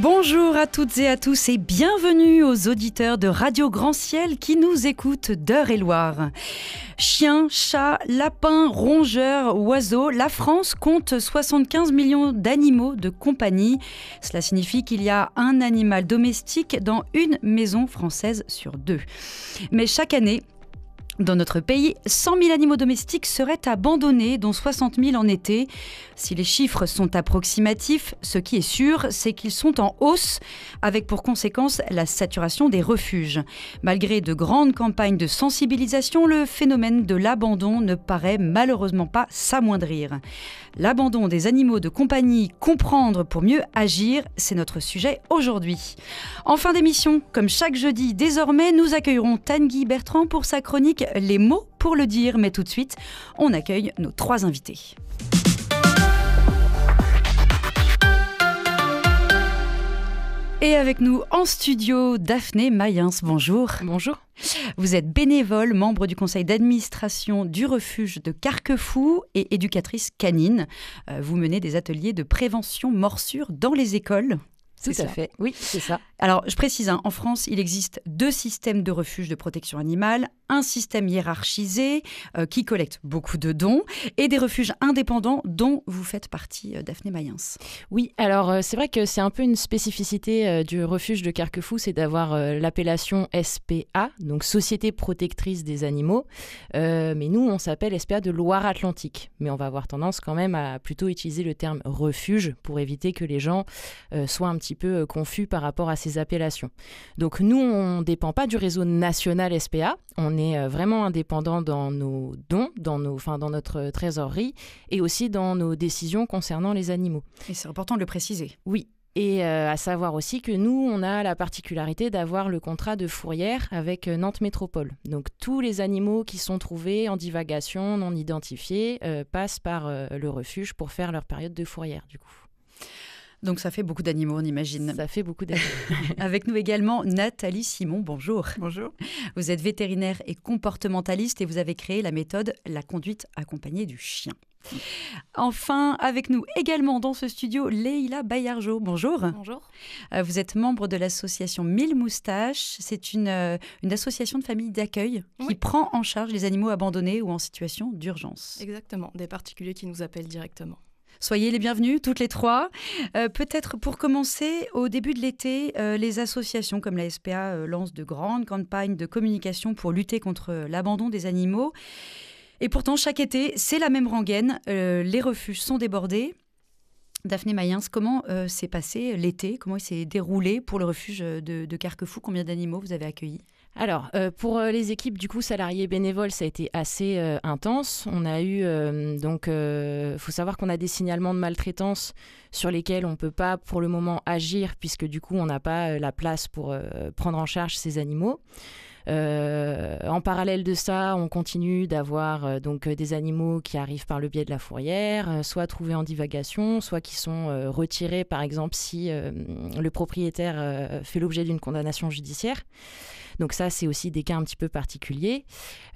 Bonjour à toutes et à tous et bienvenue aux auditeurs de Radio Grand Ciel qui nous écoutent d'Eure-et-Loir. Chiens, chats, lapins, rongeurs, oiseaux, la France compte 75 millions d'animaux de compagnie. Cela signifie qu'il y a un animal domestique dans une maison française sur 2. Mais chaque année, dans notre pays, 100 000 animaux domestiques seraient abandonnés, dont 60 000 en été. Si les chiffres sont approximatifs, ce qui est sûr, c'est qu'ils sont en hausse, avec pour conséquence la saturation des refuges. Malgré de grandes campagnes de sensibilisation, le phénomène de l'abandon ne paraît malheureusement pas s'amoindrir. L'abandon des animaux de compagnie, comprendre pour mieux agir, c'est notre sujet aujourd'hui. En fin d'émission, comme chaque jeudi désormais, nous accueillerons Tanguy Bertrand pour sa chronique « Les mots pour le dire ». Mais tout de suite, on accueille nos 3 invités. Et avec nous en studio, Daphné Mayens, bonjour. Bonjour. Vous êtes bénévole, membre du conseil d'administration du refuge de Carquefou et éducatrice canine. Vous menez des ateliers de prévention morsure dans les écoles. Tout à fait, oui, c'est ça. Alors, je précise, en France, il existe 2 systèmes de refuge de protection animale, un système hiérarchisé qui collecte beaucoup de dons et des refuges indépendants dont vous faites partie, Daphné Mayens. Oui, alors c'est vrai que c'est un peu une spécificité du refuge de Carquefou, c'est d'avoir l'appellation SPA, donc Société Protectrice des Animaux. Mais nous, on s'appelle SPA de Loire-Atlantique. Mais on va avoir tendance quand même à plutôt utiliser le terme refuge pour éviter que les gens soient un petit peu confus par rapport à ces appellations. Donc nous, on ne dépend pas du réseau national SPA, on est vraiment indépendant dans nos dons, dans notre trésorerie et aussi dans nos décisions concernant les animaux. Et c'est important de le préciser. Oui. Et à savoir aussi que nous, on a la particularité d'avoir le contrat de fourrière avec Nantes Métropole. Donc tous les animaux qui sont trouvés en divagation, non identifiés, passent par le refuge pour faire leur période de fourrière du coup. Donc ça fait beaucoup d'animaux, on imagine. Ça fait beaucoup d'animaux. Avec nous également Nathalie Simon, bonjour. Bonjour. Vous êtes vétérinaire et comportementaliste et vous avez créé la méthode La conduite accompagnée du chien. Enfin, avec nous également dans ce studio, Leïla Bayarjo, bonjour. Bonjour. Vous êtes membre de l'association 1000 Moustaches. C'est une association de famille d'accueil qui prend en charge les animaux abandonnés ou en situation d'urgence. Exactement, des particuliers qui nous appellent directement. Soyez les bienvenus, toutes les 3. Peut-être pour commencer, au début de l'été, les associations comme la SPA lancent de grandes campagnes de communication pour lutter contre l'abandon des animaux. Et pourtant, chaque été, c'est la même rengaine. Les refuges sont débordés. Daphné Mayens, comment s'est passé l'été? Comment il s'est déroulé pour le refuge de Carquefou? Combien d'animaux vous avez accueillis? Alors, pour les équipes du coup salariés bénévoles, ça a été assez intense. On a eu faut savoir qu'on a des signalements de maltraitance sur lesquels on ne peut pas pour le moment agir puisque du coup on n'a pas la place pour prendre en charge ces animaux. En parallèle de ça, on continue d'avoir des animaux qui arrivent par le biais de la fourrière, soit trouvés en divagation, soit qui sont retirés par exemple si le propriétaire fait l'objet d'une condamnation judiciaire. Donc ça, c'est aussi des cas un petit peu particuliers.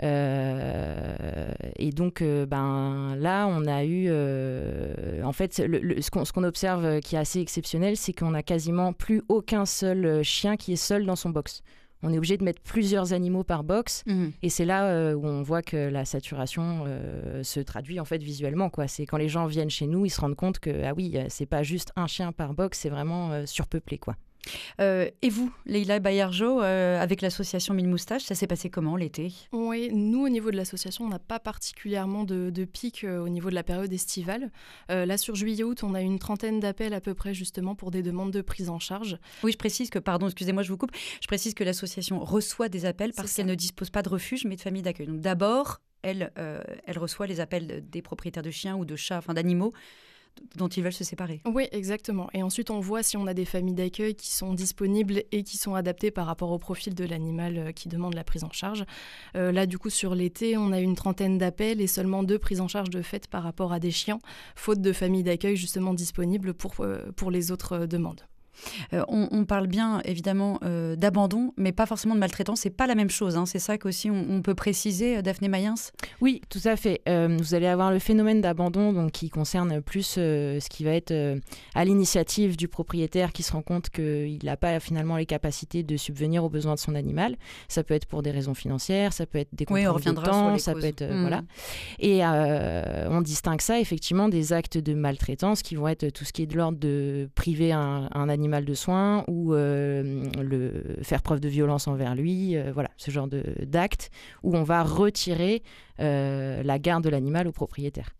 Et donc, là, on a eu... en fait, ce qu'on observe qui est assez exceptionnel, c'est qu'on n'a quasiment plus aucun seul chien qui est seul dans son box. On est obligé de mettre plusieurs animaux par box. Et c'est là où on voit que la saturation se traduit en fait visuellement, quoi. C'est quand les gens viennent chez nous, ils se rendent compte que, c'est pas juste un chien par box, c'est vraiment surpeuplé, quoi. Et vous, Leïla Bayarjo, avec l'association 1000 Moustaches, ça s'est passé comment l'été? Oui, nous au niveau de l'association, on n'a pas particulièrement de pic au niveau de la période estivale. Là sur juillet-août, on a une 30aine d'appels à peu près justement pour des demandes de prise en charge. Oui, je précise que, pardon, excusez-moi, je vous coupe, je précise que l'association reçoit des appels parce qu'elle ne dispose pas de refuge mais de famille d'accueil. Donc d'abord, elle reçoit les appels des propriétaires de chiens ou de chats, enfin d'animaux, dont ils veulent se séparer. Oui, exactement. Et ensuite, on voit si on a des familles d'accueil qui sont disponibles et qui sont adaptées par rapport au profil de l'animal qui demande la prise en charge. Là, du coup, sur l'été, on a une 30aine d'appels et seulement 2 prises en charge de fait par rapport à des chiens, faute de familles d'accueil justement disponibles pour les autres demandes. On parle bien évidemment d'abandon, mais pas forcément de maltraitance. C'est pas la même chose. C'est ça qu'aussi on peut préciser, Daphné Mayens. Oui, tout à fait. Vous allez avoir le phénomène d'abandon, donc qui concerne plus ce qui va être à l'initiative du propriétaire qui se rend compte qu'il n'a pas finalement les capacités de subvenir aux besoins de son animal. Ça peut être pour des raisons financières, ça peut être des contraintes de temps, ça peut être voilà. Et on distingue ça effectivement des actes de maltraitance qui vont être tout ce qui est de l'ordre de priver un animal de soins ou faire preuve de violence envers lui, voilà, ce genre d'actes où on va retirer la garde de l'animal au propriétaire.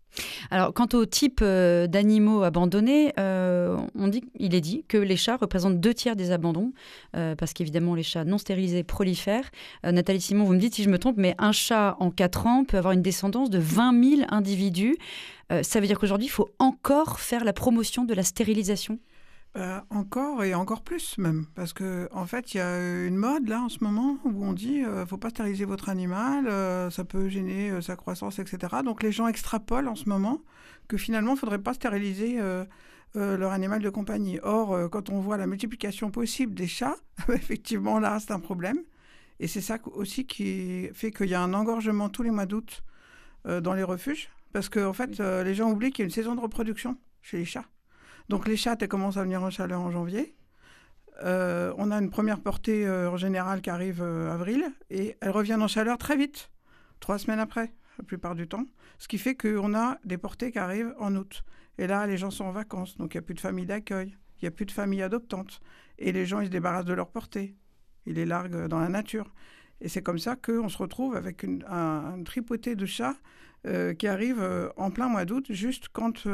Alors, quant au type d'animaux abandonnés, il est dit que les chats représentent 2/3 des abandons, parce qu'évidemment, les chats non stérilisés prolifèrent. Nathalie Simon, vous me dites si je me trompe, mais un chat en 4 ans peut avoir une descendance de 20 000 individus. Ça veut dire qu'aujourd'hui, il faut encore faire la promotion de la stérilisation ? Encore et encore plus même, parce que en fait il y a une mode là en ce moment où on dit faut pas stériliser votre animal, ça peut gêner sa croissance, etc. Donc les gens extrapolent en ce moment que finalement il faudrait pas stériliser leur animal de compagnie. Or quand on voit la multiplication possible des chats, effectivement là c'est un problème, et c'est ça aussi qui fait qu'il y a un engorgement tous les mois d'août dans les refuges, parce que en fait les gens oublient qu'il y a une saison de reproduction chez les chats. Donc les chattes, elles commencent à venir en chaleur en janvier. On a une première portée en général qui arrive avril et elles reviennent en chaleur très vite, 3 semaines après, la plupart du temps. Ce qui fait qu'on a des portées qui arrivent en août. Et là, les gens sont en vacances, donc il n'y a plus de famille d'accueil, il n'y a plus de famille adoptante. Et les gens, ils se débarrassent de leurs portées. Ils les larguent dans la nature. Et c'est comme ça qu'on se retrouve avec un tripoté de chats qui arrive en plein mois d'août, juste quand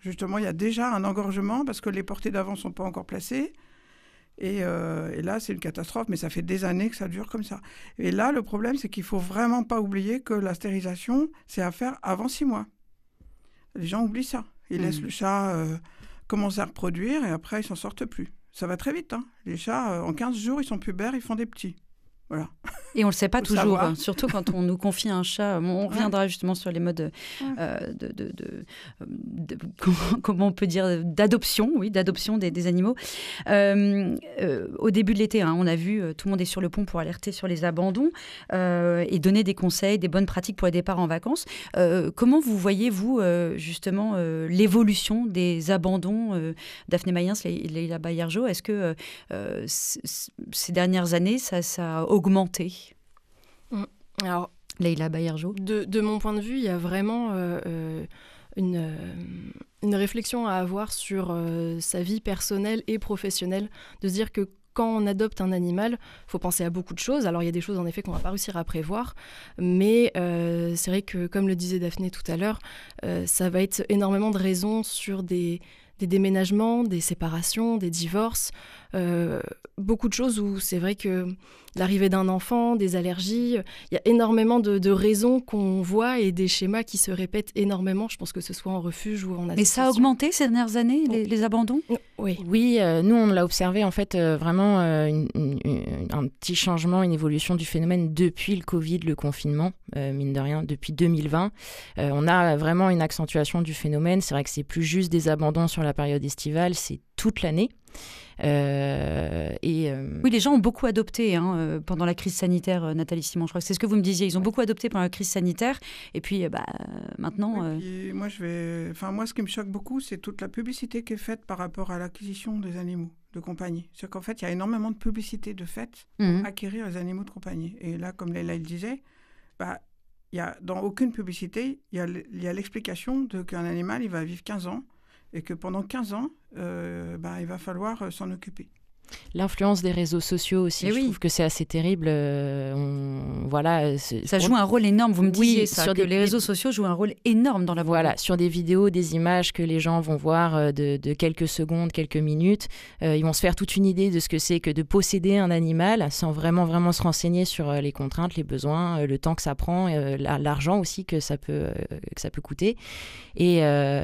justement il y a déjà un engorgement parce que les portées d'avant ne sont pas encore placées. Et là, c'est une catastrophe, mais ça fait des années que ça dure comme ça. Et là, le problème, c'est qu'il ne faut vraiment pas oublier que la stérilisation, c'est à faire avant 6 mois. Les gens oublient ça. Ils laissent le chat commencer à reproduire et après, ils ne s'en sortent plus. Ça va très vite. Les chats, en 15 jours, ils sont pubères, ils font des petits. Voilà. Et on ne le sait pas toujours, surtout quand on nous confie un chat. On reviendra justement sur les modes comment on peut dire, d'adoption des animaux. Au début de l'été, on a vu, tout le monde est sur le pont pour alerter sur les abandons et donner des conseils, des bonnes pratiques pour les départs en vacances. Comment vous voyez, vous, justement, l'évolution des abandons Daphné Mayens, Leïla Bayarjo, est-ce que ces dernières années, ça a augmenté? Alors, Leïla Bayarjo. De mon point de vue, il y a vraiment une réflexion à avoir sur sa vie personnelle et professionnelle, de se dire que quand on adopte un animal, il faut penser à beaucoup de choses. Alors, il y a des choses, en effet, qu'on ne va pas réussir à prévoir. Mais c'est vrai que, comme le disait Daphné tout à l'heure, ça va être énormément de raisons sur des déménagements, des séparations, des divorces. Beaucoup de choses où c'est vrai que l'arrivée d'un enfant, des allergies, il y a énormément de raisons qu'on voit et des schémas qui se répètent énormément. Je pense que ce soit en refuge ou en association. Mais ça a augmenté ces dernières années, les abandons ? Oui. Oui, nous on l'a observé en fait vraiment un petit changement, une évolution du phénomène depuis le Covid, le confinement, mine de rien, depuis 2020. On a vraiment une accentuation du phénomène. C'est vrai que c'est plus juste des abandons sur la période estivale, c'est toute l'année. Oui, les gens ont beaucoup adopté pendant la crise sanitaire, Nathalie Simon. Je crois que c'est ce que vous me disiez. Ils ont beaucoup adopté pendant la crise sanitaire. Et puis, maintenant... Et puis, moi, ce qui me choque beaucoup, c'est toute la publicité qui est faite par rapport à l'acquisition des animaux de compagnie. C'est qu'en fait, il y a énormément de publicité de fait pour acquérir les animaux de compagnie. Et là, comme Leïla le disait, dans aucune publicité, il y a l'explication qu'un animal, il va vivre 15 ans. Et que pendant 15 ans, il va falloir s'en occuper. L'influence des réseaux sociaux aussi, je trouve que c'est assez terrible. Ça joue un rôle énorme, vous me disiez ça, que les réseaux sociaux jouent un rôle énorme dans la vie. Voilà, sur des vidéos, des images que les gens vont voir de quelques secondes, quelques minutes, ils vont se faire toute une idée de ce que c'est que de posséder un animal sans vraiment se renseigner sur les contraintes, les besoins, le temps que ça prend, l'argent aussi que ça peut coûter. Et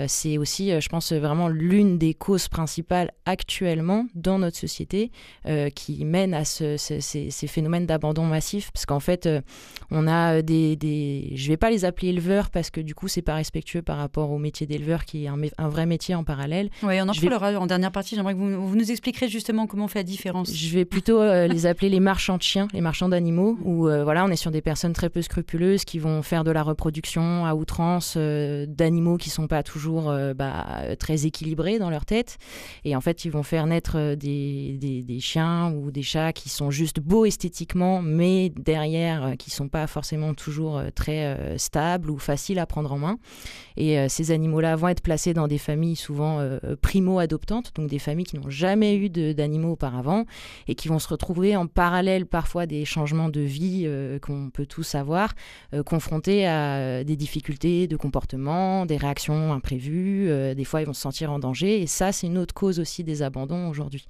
c'est aussi, je pense, vraiment l'une des causes principales actuellement dans notre société société qui mènent à ces phénomènes d'abandon massif. Parce qu'en fait, on a je vais pas les appeler éleveurs parce que du coup, c'est pas respectueux par rapport au métier d'éleveur qui est un vrai métier en parallèle. Oui, on en parlera en dernière partie. J'aimerais que vous nous expliquerez justement comment on fait la différence. Je vais plutôt les appeler les marchands de chiens, les marchands d'animaux, où on est sur des personnes très peu scrupuleuses qui vont faire de la reproduction à outrance d'animaux qui sont pas toujours très équilibrés dans leur tête. Et en fait, ils vont faire naître des chiens ou des chats qui sont juste beaux esthétiquement, mais derrière, qui sont pas forcément toujours très stables ou faciles à prendre en main. Et ces animaux-là vont être placés dans des familles souvent primo-adoptantes, donc des familles qui n'ont jamais eu d'animaux auparavant et qui vont se retrouver en parallèle parfois des changements de vie qu'on peut tous avoir, confrontés à des difficultés de comportement, des réactions imprévues, des fois ils vont se sentir en danger et ça c'est une autre cause aussi des abandons aujourd'hui.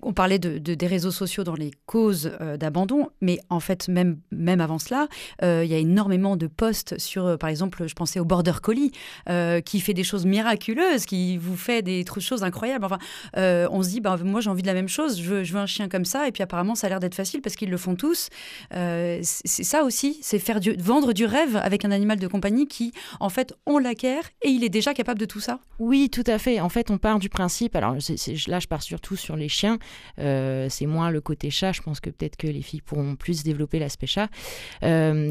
On parlait des réseaux sociaux dans les causes d'abandon, mais en fait même avant cela, il y a énormément de posts sur, par exemple, je pensais au Border Collie, qui fait des choses miraculeuses, qui vous fait des choses incroyables. Enfin, on se dit, moi j'ai envie de la même chose, je veux un chien comme ça, et puis apparemment ça a l'air d'être facile parce qu'ils le font tous. C'est ça aussi, c'est vendre du rêve avec un animal de compagnie qui, en fait, on l'acquiert et il est déjà capable de tout ça. Oui, tout à fait. En fait, on part du principe, alors là je pars surtout sur les chiens, c'est moins le côté chat, je pense que peut-être que les filles pourront plus développer l'aspect chat.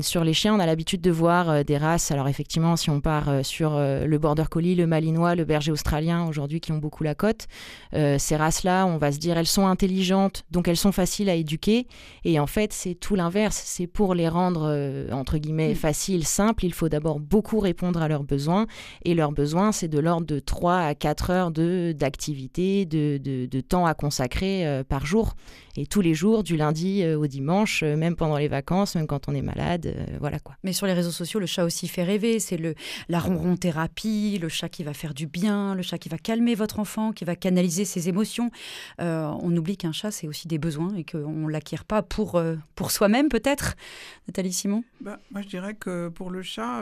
Sur les chiens, on a l'habitude de voir des races, alors effectivement, si on part sur le Border Collie, le Malinois, le Berger australien, aujourd'hui qui ont beaucoup la cote, ces races-là, on va se dire, elles sont intelligentes, donc elles sont faciles à éduquer, et en fait, c'est tout l'inverse. C'est pour les rendre, entre guillemets, faciles, simples, il faut d'abord beaucoup répondre à leurs besoins, et leurs besoins, c'est de l'ordre de 3 à 4 heures d'activité, de temps à consacrer par jour. Et tous les jours, du lundi au dimanche, même pendant les vacances, même quand on est malade, voilà quoi. Mais sur les réseaux sociaux, le chat aussi fait rêver. C'est la ronron-thérapie, le chat qui va faire du bien, le chat qui va calmer votre enfant, qui va canaliser ses émotions. On oublie qu'un chat, c'est aussi des besoins et qu'on ne l'acquiert pas pour soi-même, peut-être. Nathalie Simon ? Moi, je dirais que pour le chat...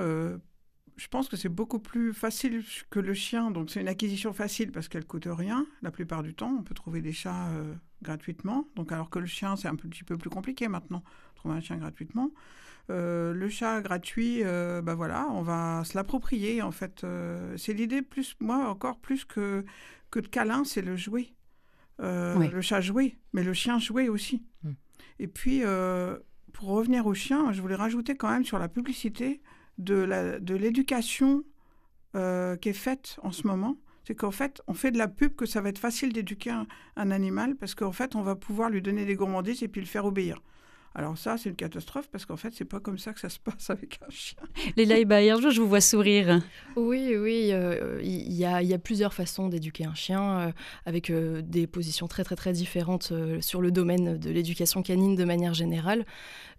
je pense que c'est beaucoup plus facile que le chien. Donc, c'est une acquisition facile parce qu'elle ne coûte rien. La plupart du temps, on peut trouver des chats gratuitement. Donc, alors que le chien, c'est un petit peu plus compliqué maintenant, trouver un chien gratuitement. Le chat gratuit, on va se l'approprier, en fait. C'est l'idée, encore plus que de câlin, c'est le jouet. Oui. Le chat jouet, mais le chien jouet aussi. Et puis, pour revenir au chien, je voulais rajouter quand même sur la publicité de l'éducation qui est faite en ce moment. C'est qu'en fait, on fait de la pub que ça va être facile d'éduquer un animal parce qu'en fait, on va pouvoir lui donner des gourmandises et puis le faire obéir. Alors ça, c'est une catastrophe parce qu'en fait, c'est pas comme ça que ça se passe avec un chien. Léla Ebaï, un jour, je vous vois sourire. Oui, il y a plusieurs façons d'éduquer un chien avec des positions très, très, très différentes sur le domaine de l'éducation canine de manière générale.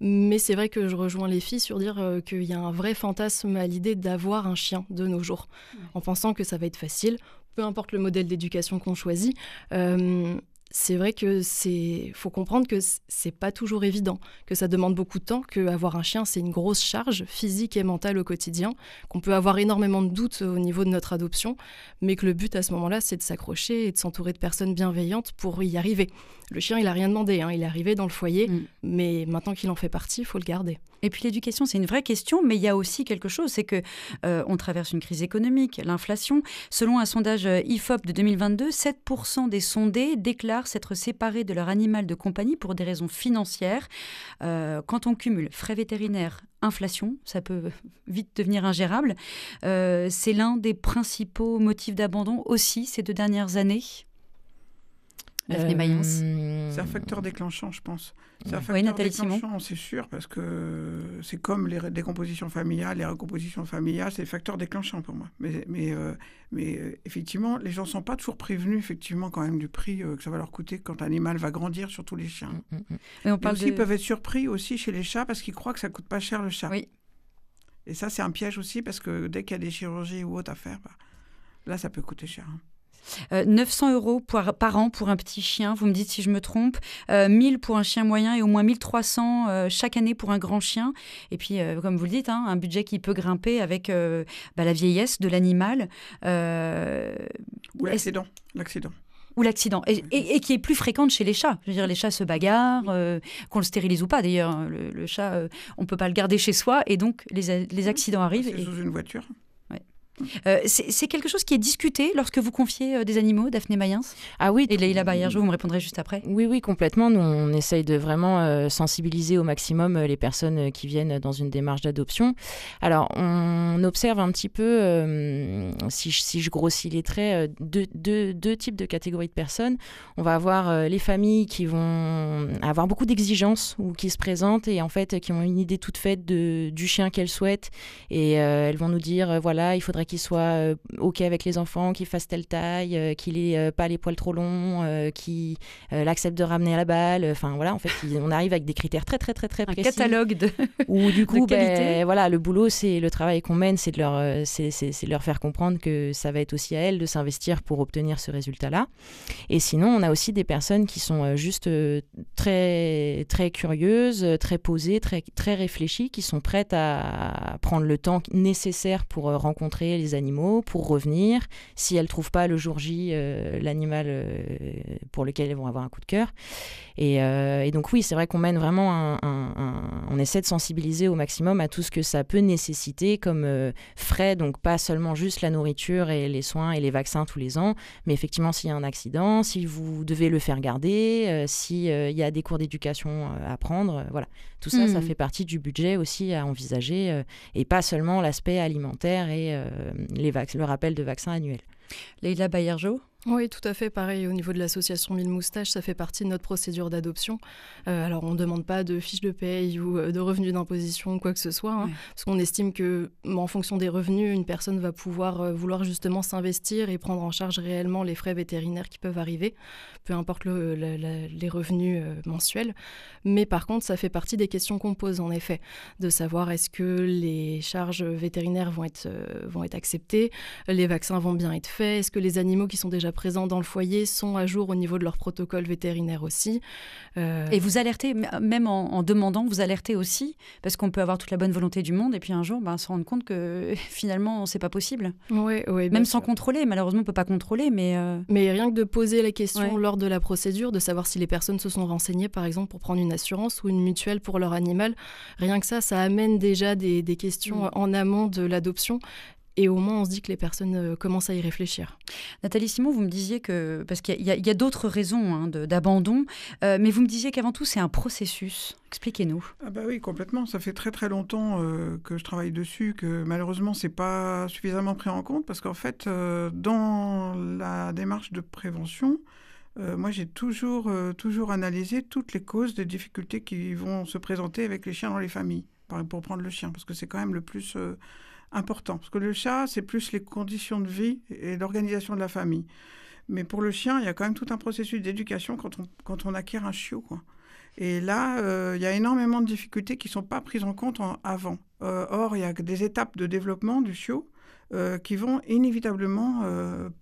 Mais c'est vrai que je rejoins les filles sur dire qu'il y a un vrai fantasme à l'idée d'avoir un chien de nos jours, en pensant que ça va être facile, peu importe le modèle d'éducation qu'on choisit. C'est vrai que faut comprendre que c'est pas toujours évident, que ça demande beaucoup de temps, qu'avoir un chien, c'est une grosse charge physique et mentale au quotidien, qu'on peut avoir énormément de doutes au niveau de notre adoption, mais que le but à ce moment-là, c'est de s'accrocher et de s'entourer de personnes bienveillantes pour y arriver. Le chien, il a rien demandé, il est arrivé dans le foyer, mais maintenant qu'il en fait partie, il faut le garder. Et puis l'éducation, c'est une vraie question, mais il y a aussi quelque chose, c'est que on traverse une crise économique, l'inflation. Selon un sondage IFOP de 2022, 7% des sondés déclarent s'être séparés de leur animal de compagnie pour des raisons financières. Quand on cumule frais vétérinaires, inflation, ça peut vite devenir ingérable. C'est l'un des principaux motifs d'abandon aussi ces 2 dernières années. Daphné Mayence. C'est un facteur déclenchant, je pense. C'est un facteur déclenchant, Simon. C'est sûr, parce que c'est comme les décompositions familiales, les recompositions familiales, c'est le facteur déclenchant pour moi. Mais effectivement, les gens ne sont pas toujours prévenus, effectivement, quand même, du prix que ça va leur coûter quand un animal va grandir, surtout les chiens. Et ils peuvent être surpris aussi chez les chats, parce qu'ils croient que ça ne coûte pas cher le chat. Oui. Et ça, c'est un piège aussi, parce que dès qu'il y a des chirurgies ou autres à faire, là, ça peut coûter cher. 900 € par an pour un petit chien, vous me dites si je me trompe, 1000 pour un chien moyen et au moins 1300 chaque année pour un grand chien. Et puis, comme vous le dites, un budget qui peut grimper avec la vieillesse de l'animal. Ou l'accident. Ou l'accident, et qui est plus fréquente chez les chats. Je veux dire, les chats se bagarrent, qu'on le stérilise ou pas d'ailleurs. Le chat, on ne peut pas le garder chez soi, et donc les accidents arrivent. C'est sous une voiture. C'est quelque chose qui est discuté lorsque vous confiez des animaux, Daphné Mayens? Ah oui. Et Leïla Bayerjo, vous me répondrez juste après. Oui, complètement. Nous, on essaye de vraiment sensibiliser au maximum les personnes qui viennent dans une démarche d'adoption. Alors, on observe un petit peu, si je grossis les traits, deux types de catégories de personnes. On va avoir les familles qui vont avoir beaucoup d'exigences ou qui se présentent et en fait qui ont une idée toute faite du chien qu'elles souhaitent. Et elles vont nous dire, voilà, il faudrait qu'il soit OK avec les enfants, qu'il fasse telle taille, qu'il ait pas les poils trop longs, qu'il accepte de ramener à la balle. Enfin voilà, en fait, on arrive avec des critères très précis. Un catalogue de où du coup, de qualité. Voilà, le boulot, c'est le travail qu'on mène, c'est de leur faire comprendre que ça va être aussi à elles de s'investir pour obtenir ce résultat-là. Et sinon, on a aussi des personnes qui sont juste très très curieuses, très posées, très réfléchies, qui sont prêtes à prendre le temps nécessaire pour rencontrer les animaux, pour revenir, si elles ne trouvent pas le jour J l'animal pour lequel elles vont avoir un coup de cœur. Et donc oui, c'est vrai qu'on mène vraiment on essaie de sensibiliser au maximum à tout ce que ça peut nécessiter comme frais, donc pas seulement juste la nourriture et les soins et les vaccins tous les ans, mais effectivement s'il y a un accident, si vous devez le faire garder, s'il y a des cours d'éducation à prendre, voilà. Tout ça, ça fait partie du budget aussi à envisager et pas seulement l'aspect alimentaire et le rappel de vaccins annuels. Leïla Bayerjo? Oui, tout à fait. Pareil, au niveau de l'association Mille Moustaches, ça fait partie de notre procédure d'adoption. Alors, on ne demande pas de fiche de paye ou de revenus d'imposition ou quoi que ce soit, parce qu'on estime que, en fonction des revenus, une personne va pouvoir vouloir justement s'investir et prendre en charge réellement les frais vétérinaires qui peuvent arriver, peu importe les revenus mensuels. Mais par contre, ça fait partie des questions qu'on pose, en effet, de savoir est-ce que les charges vétérinaires vont être acceptées, les vaccins vont bien être faits, est-ce que les animaux qui sont déjà présents dans le foyer sont à jour au niveau de leur protocole vétérinaire aussi. Et vous alertez, même en demandant, vous alertez aussi, parce qu'on peut avoir toute la bonne volonté du monde et puis un jour se rendre compte que finalement c'est pas possible. Oui, même sans contrôler, malheureusement on peut pas contrôler, mais rien que de poser la question lors de la procédure, de savoir si les personnes se sont renseignées par exemple pour prendre une assurance ou une mutuelle pour leur animal, rien que ça amène déjà des questions en amont de l'adoption. Et au moins, on se dit que les personnes commencent à y réfléchir. Nathalie Simon, vous me disiez que, parce qu'il y a d'autres raisons d'abandon, mais vous me disiez qu'avant tout, c'est un processus. Expliquez-nous. Ah bah oui, complètement. Ça fait très très longtemps que je travaille dessus, que malheureusement, c'est pas suffisamment pris en compte, parce qu'en fait, dans la démarche de prévention, moi, j'ai toujours analysé toutes les causes des difficultés qui vont se présenter avec les chiens dans les familles, pour prendre le chien, parce que c'est quand même le plus important. Parce que le chat, c'est plus les conditions de vie et l'organisation de la famille. Mais pour le chien, il y a quand même tout un processus d'éducation quand on acquiert un chiot, quoi. Et là, il y a énormément de difficultés qui ne sont pas prises en compte avant. Or, il y a des étapes de développement du chiot qui vont inévitablement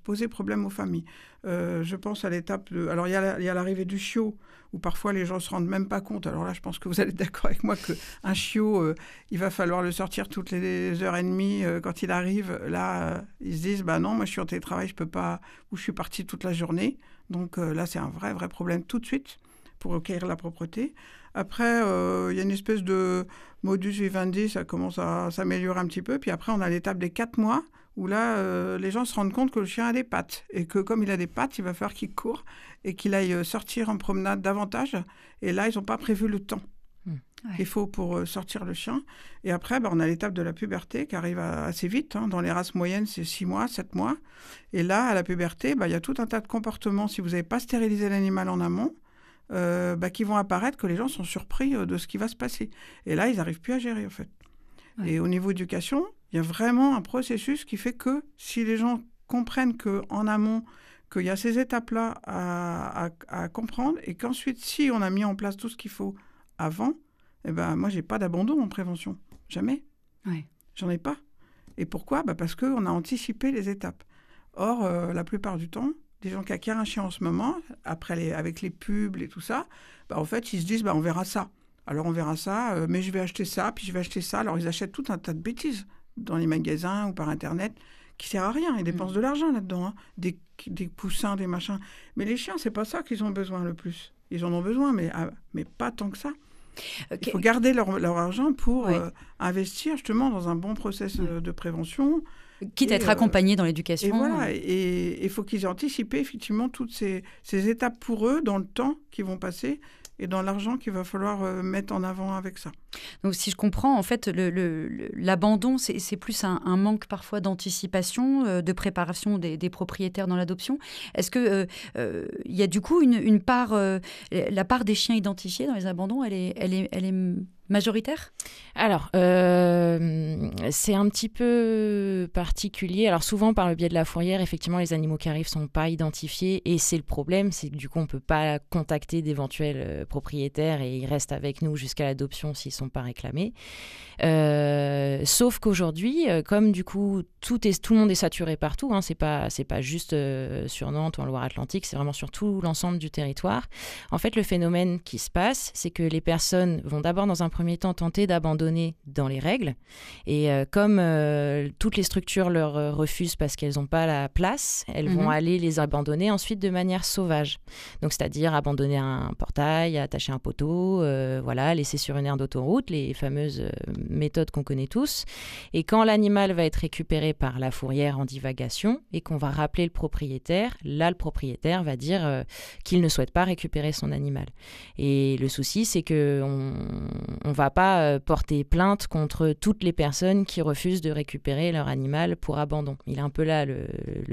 poser problème aux familles. Je pense à l'étape de... Alors, il y a l'arrivée du chiot, où parfois les gens ne se rendent même pas compte. Alors là, je pense que vous allez être d'accord avec moi qu'un chiot, il va falloir le sortir toutes les heures et demie quand il arrive. Là, ils se disent, non, moi je suis en télétravail, je peux pas, ou je suis partie toute la journée. Donc là, c'est un vrai problème tout de suite pour acquérir la propreté. Après, il y a une espèce de modus vivendi, ça commence à s'améliorer un petit peu. Puis après, on a l'étape des 4 mois, où là, les gens se rendent compte que le chien a des pattes. Et que comme il a des pattes, il va falloir qu'il court et qu'il aille sortir en promenade davantage. Et là, ils n'ont pas prévu le temps qu'il faut pour sortir le chien. Et après, on a l'étape de la puberté qui arrive assez vite. Dans les races moyennes, c'est 6 mois, 7 mois. Et là, à la puberté, il y a tout un tas de comportements, si vous n'avez pas stérilisé l'animal en amont, qui vont apparaître, que les gens sont surpris de ce qui va se passer. Et là, ils n'arrivent plus à gérer, en fait. Ouais. Et au niveau éducation, il y a vraiment un processus qui fait que si les gens comprennent qu'en amont, qu'il y a ces étapes-là à comprendre, et qu'ensuite, si on a mis en place tout ce qu'il faut avant, moi, je n'ai pas d'abandon en prévention. Jamais. Ouais. J'en ai pas. Et pourquoi ? Parce qu'on a anticipé les étapes. Or, la plupart du temps, des gens qui acquièrent un chien en ce moment, avec les pubs et tout ça, en fait, ils se disent, on verra ça. Alors, on verra ça, mais je vais acheter ça, puis je vais acheter ça. Alors, ils achètent tout un tas de bêtises dans les magasins ou par Internet qui sert à rien. Ils dépensent de l'argent là-dedans, hein. Des poussins, des machins. Mais les chiens, c'est pas ça qu'ils ont besoin le plus. Ils en ont besoin, mais pas tant que ça. Il faut garder leur argent pour investir justement dans un bon process de prévention. Quitte à être accompagné dans l'éducation. Et voilà, et il faut qu'ils aient anticipé effectivement toutes ces étapes pour eux dans le temps qu'ils vont passer et dans l'argent qu'il va falloir mettre en avant avec ça. Donc si je comprends, en fait, l'abandon, c'est plus un manque parfois d'anticipation, de préparation des propriétaires dans l'adoption. Est-ce qu'il y a du coup une part, la part des chiens identifiés dans les abandons, elle est majoritaire ? Alors, c'est un petit peu particulier. Alors souvent, par le biais de la fourrière, effectivement, les animaux qui arrivent ne sont pas identifiés. Et c'est le problème, c'est que du coup, on ne peut pas contacter d'éventuels propriétaires et ils restent avec nous jusqu'à l'adoption s'ils ne sont pas réclamés. Sauf qu'aujourd'hui, comme du coup, tout le monde est saturé partout, hein, c'est pas juste sur Nantes ou en Loire-Atlantique, c'est vraiment sur tout l'ensemble du territoire. En fait, le phénomène qui se passe, c'est que les personnes vont d'abord, dans un premier temps, tenter d'abandonner dans les règles. Et comme toutes les structures leur refusent parce qu'elles n'ont pas la place, elles vont aller les abandonner ensuite de manière sauvage. Donc, c'est-à-dire abandonner un portail, attacher un poteau, laisser sur une aire d'autoroute, les fameuses méthodes qu'on connaît tous. Et quand l'animal va être récupéré par la fourrière en divagation et qu'on va rappeler le propriétaire, là, le propriétaire va dire qu'il ne souhaite pas récupérer son animal. Et le souci, c'est qu'on ne va pas porter plainte contre toutes les personnes qui refusent de récupérer leur animal pour abandon. Il est un peu là le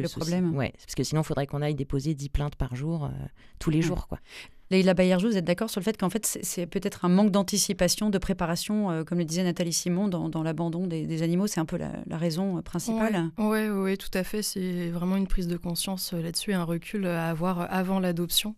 problème. Ouais, parce que sinon, il faudrait qu'on aille déposer 10 plaintes par jour, tous les jours, quoi. Leïla Bayerjou, vous êtes d'accord sur le fait qu'en fait, c'est peut-être un manque d'anticipation, de préparation, comme le disait Nathalie Simon, dans l'abandon des animaux, c'est un peu la raison principale. Oui, tout à fait. C'est vraiment une prise de conscience là-dessus, un recul à avoir avant l'adoption.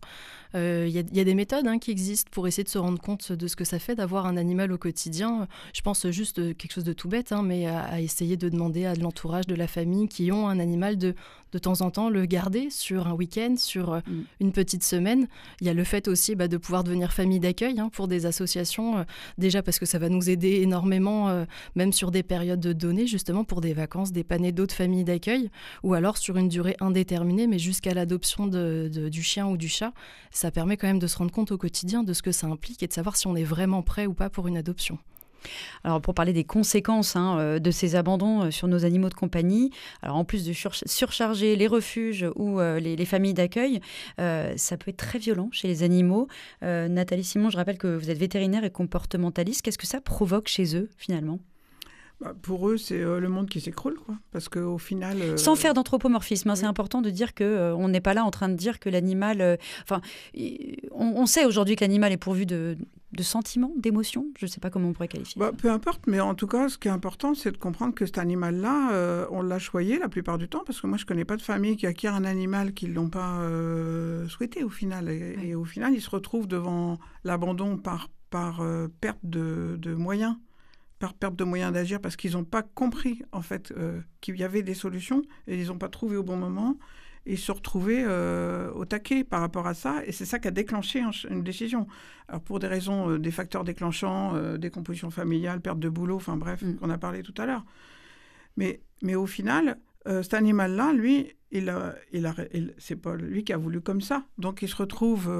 Il y a des méthodes qui existent pour essayer de se rendre compte de ce que ça fait d'avoir un animal au quotidien. Je pense juste quelque chose de tout bête, mais à essayer de demander à de l'entourage, de la famille qui ont un animal de temps en temps le garder sur un week-end, sur une petite semaine. Il y a le fait aussi de pouvoir devenir famille d'accueil pour des associations, déjà parce que ça va nous aider énormément, même sur des périodes données, justement pour des vacances, dépanner d'autres familles d'accueil, ou alors sur une durée indéterminée, mais jusqu'à l'adoption du chien ou du chat. Ça permet quand même de se rendre compte au quotidien de ce que ça implique et de savoir si on est vraiment prêt ou pas pour une adoption. Alors pour parler des conséquences de ces abandons sur nos animaux de compagnie, alors en plus de surcharger les refuges ou les familles d'accueil, ça peut être très violent chez les animaux. Nathalie Simon, je rappelle que vous êtes vétérinaire et comportementaliste. Qu'est-ce que ça provoque chez eux finalement ? Pour eux, c'est le monde qui s'écroule, quoi. Parce qu'au final... Sans faire d'anthropomorphisme, c'est important de dire qu'on n'est pas là en train de dire que l'animal... on sait aujourd'hui que l'animal est pourvu de sentiments, d'émotions. Je ne sais pas comment on pourrait qualifier ça. Peu importe, mais en tout cas, ce qui est important, c'est de comprendre que cet animal-là, on l'a choyé la plupart du temps, parce que moi, je ne connais pas de famille qui acquiert un animal qu'ils ne l'ont pas souhaité au final. Et au final, ils se retrouvent devant l'abandon par perte de moyens. Par perte de moyens d'agir, parce qu'ils n'ont pas compris en fait qu'il y avait des solutions et ils n'ont pas trouvé au bon moment et se retrouver au taquet par rapport à ça, et c'est ça qui a déclenché une décision. Alors pour des raisons, des facteurs déclenchants, décomposition familiale, perte de boulot, enfin bref, qu'on a parlé tout à l'heure. Mais au final, cet animal-là, lui, c'est pas lui qui a voulu comme ça, donc il se retrouve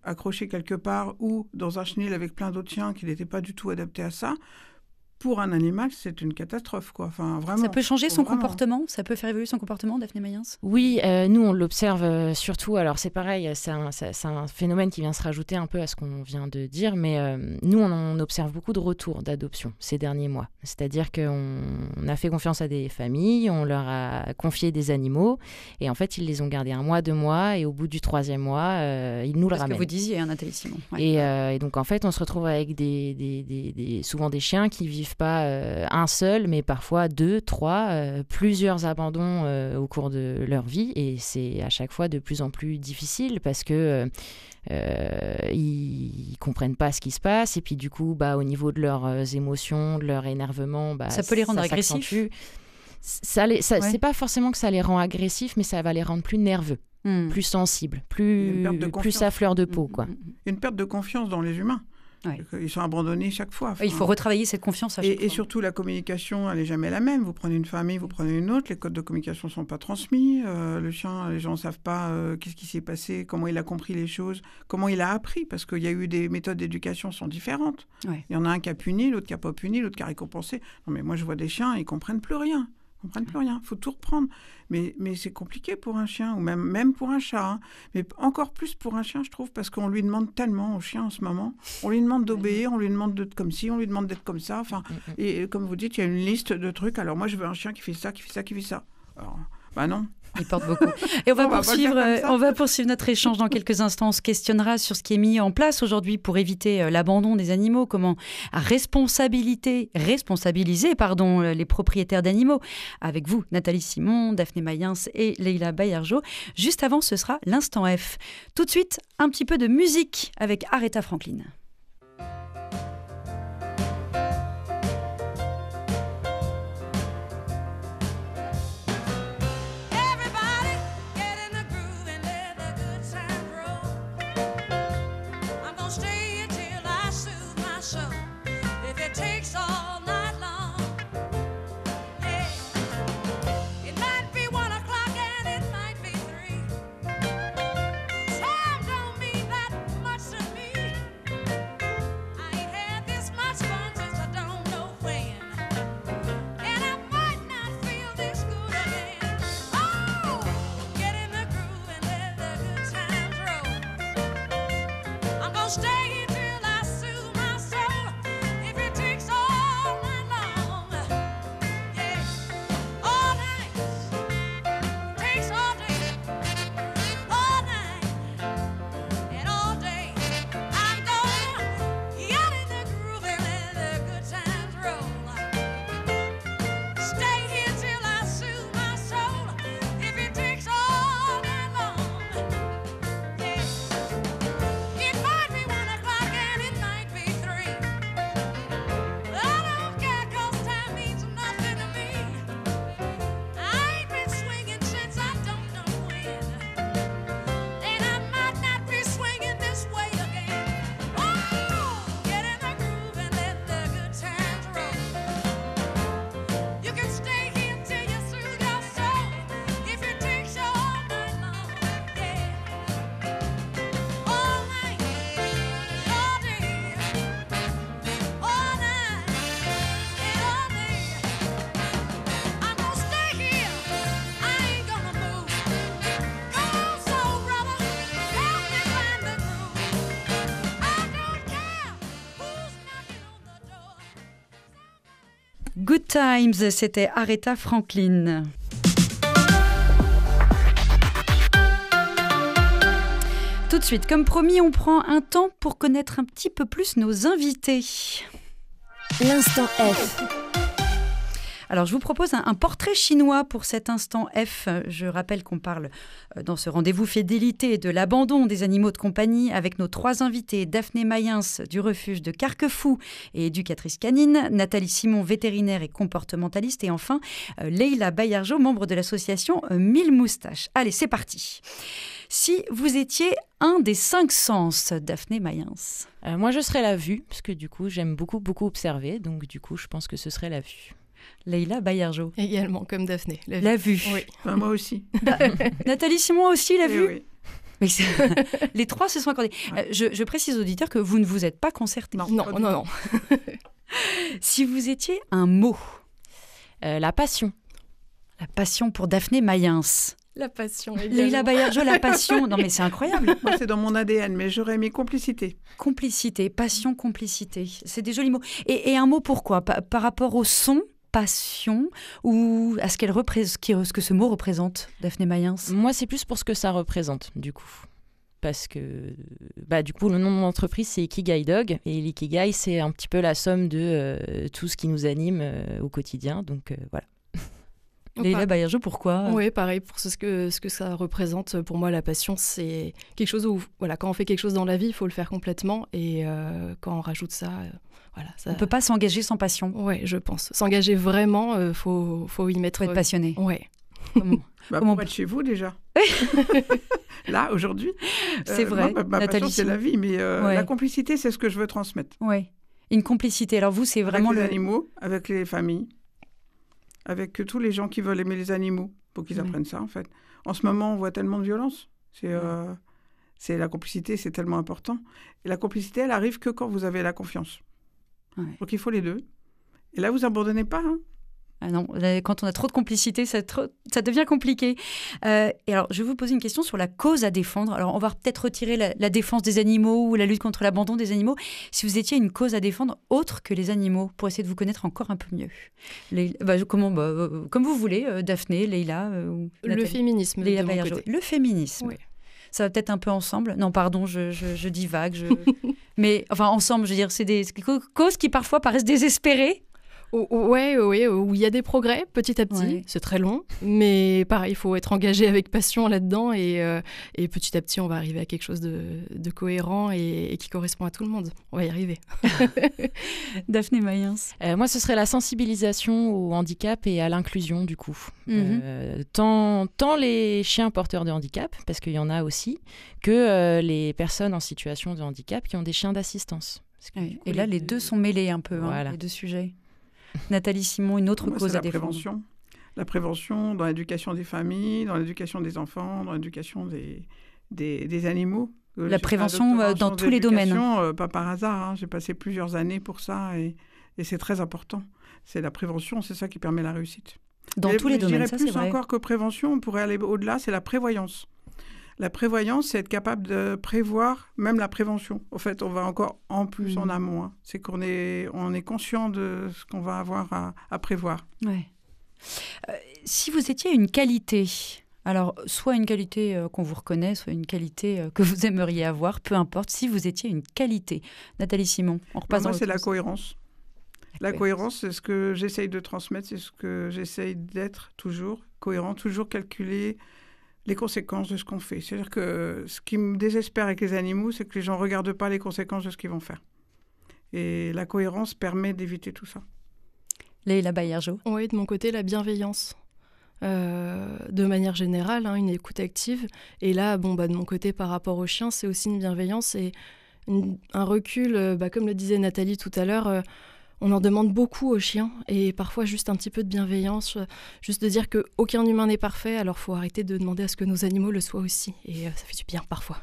accroché quelque part ou dans un chenil avec plein d'autres chiens qui n'étaient pas du tout adaptés à ça. Pour un animal, c'est une catastrophe, quoi. Enfin, vraiment. Ça peut changer son comportement ? Ça peut faire évoluer son comportement, Daphné Mayens ? Oui, nous, on l'observe surtout. Alors, c'est pareil, c'est un phénomène qui vient se rajouter un peu à ce qu'on vient de dire, mais nous, on observe beaucoup de retours d'adoption ces derniers mois. C'est-à-dire qu'on a fait confiance à des familles, on leur a confié des animaux, et en fait, ils les ont gardés 1 mois, 2 mois, et au bout du 3e mois, ils nous le ramènent. C'est ce que vous disiez, Nathalie Simon. Ouais. Et donc, en fait, on se retrouve avec souvent des chiens qui vivent pas un seul, mais parfois 2, 3, plusieurs abandons au cours de leur vie, et c'est à chaque fois de plus en plus difficile parce que ils comprennent pas ce qui se passe, et puis du coup, au niveau de leurs émotions, de leur énervement, ça peut les rendre agressifs. C'est pas forcément que ça les rend agressifs, mais ça va les rendre plus nerveux, plus sensibles, plus à fleur de peau, quoi. Une perte de confiance dans les humains. Ouais. Ils sont abandonnés chaque fois. Il faut retravailler cette confiance à chaque fois. Et surtout, la communication, elle n'est jamais la même. Vous prenez une famille, vous prenez une autre, les codes de communication ne sont pas transmis. Le chien, les gens ne savent pas qu'est-ce qui s'est passé, comment il a compris les choses, comment il a appris, parce qu'il y a eu des méthodes d'éducation qui sont différentes. Ouais. Il y en a un qui a puni, l'autre qui n'a pas puni, l'autre qui a récompensé. Non, mais moi, je vois des chiens, ils ne comprennent plus rien. Il faut tout reprendre. Mais c'est compliqué pour un chien, ou même pour un chat. Hein. Mais encore plus pour un chien, je trouve, parce qu'on lui demande tellement au chien en ce moment. On lui demande d'obéir, on lui demande d'être comme ci, on lui demande d'être comme ça. Enfin, et comme vous dites, il y a une liste de trucs. Alors moi, je veux un chien qui fait ça, qui fait ça, qui fait ça. Alors, non. Il porte beaucoup. Et on va poursuivre notre échange dans quelques instants. On se questionnera sur ce qui est mis en place aujourd'hui pour éviter l'abandon des animaux, comment responsabiliser les propriétaires d'animaux. Avec vous, Nathalie Simon, Daphné Mayens et Leïla Baillargeau. Juste avant, ce sera l'instant F. Tout de suite, un petit peu de musique avec Aretha Franklin. Good Times, c'était Aretha Franklin. Tout de suite, comme promis, on prend un temps pour connaître un petit peu plus nos invités. L'instant F. Alors, je vous propose un portrait chinois pour cet instant F. Je rappelle qu'on parle dans ce rendez-vous fidélité de l'abandon des animaux de compagnie avec nos 3 invités, Daphné Mayens du refuge de Carquefou et éducatrice canine, Nathalie Simon, vétérinaire et comportementaliste, et enfin Leïla Baillargeau, membre de l'association 1000 Moustaches. Allez, c'est parti. Si vous étiez un des 5 sens, Daphné Mayens. Moi, je serais la vue, parce que du coup, j'aime beaucoup observer. Donc, du coup, je pense que ce serait la vue. Leïla Baillargeau. Également, comme Daphné. La vue. Oui. Enfin, moi aussi. Nathalie Simon aussi, la vue. Oui. Mais les 3 se sont accordés. Je précise aux auditeurs que vous ne vous êtes pas concertés. Non. Si vous étiez un mot. La passion. La passion pour Daphné Mayens. La passion, également. Leïla Baillargeau, la passion. Non, mais c'est incroyable. Moi, c'est dans mon ADN, mais j'aurais mis complicité. Complicité, passion, complicité. C'est des jolis mots. Et un mot pourquoi ? Par rapport au son, passion, ou à ce que ce mot représente, Daphné Mayens ? Moi, c'est plus pour ce que ça représente, du coup. Parce que, du coup, le nom de mon entreprise, c'est Ikigai Dog. Et l'Ikigai, c'est un petit peu la somme de tout ce qui nous anime au quotidien. Donc, voilà. Leïla Baillargeau, pourquoi ? Oui, pareil, pour ce que ça représente. Pour moi, la passion, c'est quelque chose où, quand on fait quelque chose dans la vie, il faut le faire complètement. Et quand on rajoute ça, ça... On ne peut pas s'engager sans passion. Oui, je pense. S'engager vraiment, faut y mettre... Faut être passionné. Ouais. Comment pour être chez vous déjà. Là, aujourd'hui. C'est vrai. Moi, ma passion, c'est la vie, mais la complicité, c'est ce que je veux transmettre. Oui, une complicité. Alors vous, c'est vraiment avec les animaux, avec les familles, avec tous les gens qui veulent aimer les animaux, pour qu'ils apprennent ça, en fait. En ce moment, on voit tellement de violence. C'est la complicité, c'est tellement important. Et la complicité, elle arrive que quand vous avez la confiance. Ouais. Donc il faut les deux. Et là, vous abandonnez pas. Hein. Ah non, quand on a trop de complicité, ça devient compliqué. Et alors, je vais vous poser une question sur la cause à défendre. Alors, on va peut-être retirer la défense des animaux ou la lutte contre l'abandon des animaux. Si vous étiez une cause à défendre autre que les animaux, pour essayer de vous connaître encore un peu mieux. Comme vous voulez, Daphné, Leïla. Le féminisme. Leïla Baillargeau. Le féminisme. Oui. Ça va peut-être un peu ensemble. Non, pardon, je divague. Mais enfin, ensemble, je veux dire, c'est des causes qui parfois paraissent désespérées. Ouais, où il y a des progrès petit à petit. Ouais. C'est très long, mais pareil, il faut être engagé avec passion là-dedans et petit à petit, on va arriver à quelque chose de cohérent et qui correspond à tout le monde. On va y arriver. Daphné Mayens. Moi, ce serait la sensibilisation au handicap et à l'inclusion, du coup. Tant les chiens porteurs de handicap, parce qu'il y en a aussi, que les personnes en situation de handicap qui ont des chiens d'assistance. Oui. Et là, les deux sont mêlés un peu, les deux sujets. Nathalie Simon, une autre cause à défendre. La prévention dans l'éducation des familles, dans l'éducation des enfants, dans l'éducation des animaux. La prévention dans tous les domaines. Pas par hasard, hein. J'ai passé plusieurs années pour ça et c'est très important. C'est la prévention, c'est ça qui permet la réussite. Dans tous les domaines, ça c'est vrai. Plus encore que prévention, on pourrait aller au-delà, c'est la prévoyance. La prévoyance, c'est être capable de prévoir même la prévention. En fait, on va encore en plus en amont. Hein. C'est qu'on est conscient de ce qu'on va avoir à prévoir. Ouais. Si vous étiez une qualité, alors soit une qualité qu'on vous reconnaît, soit une qualité que vous aimeriez avoir, peu importe, si vous étiez une qualité. Nathalie Simon, on repasse moi, c'est la cohérence. La cohérence, c'est ce que j'essaye de transmettre, c'est ce que j'essaye d'être toujours. Cohérent, toujours calculer les conséquences de ce qu'on fait. C'est-à-dire que ce qui me désespère avec les animaux, c'est que les gens ne regardent pas les conséquences de ce qu'ils vont faire. Et la cohérence permet d'éviter tout ça. Leïla Baillargeau. Oui, de mon côté, la bienveillance. De manière générale, une écoute active. Et là, de mon côté, par rapport aux chiens, c'est aussi une bienveillance et un recul, comme le disait Nathalie tout à l'heure, on en demande beaucoup aux chiens et parfois juste un petit peu de bienveillance, juste de dire qu'aucun humain n'est parfait, alors il faut arrêter de demander à ce que nos animaux le soient aussi. Et ça fait du bien parfois.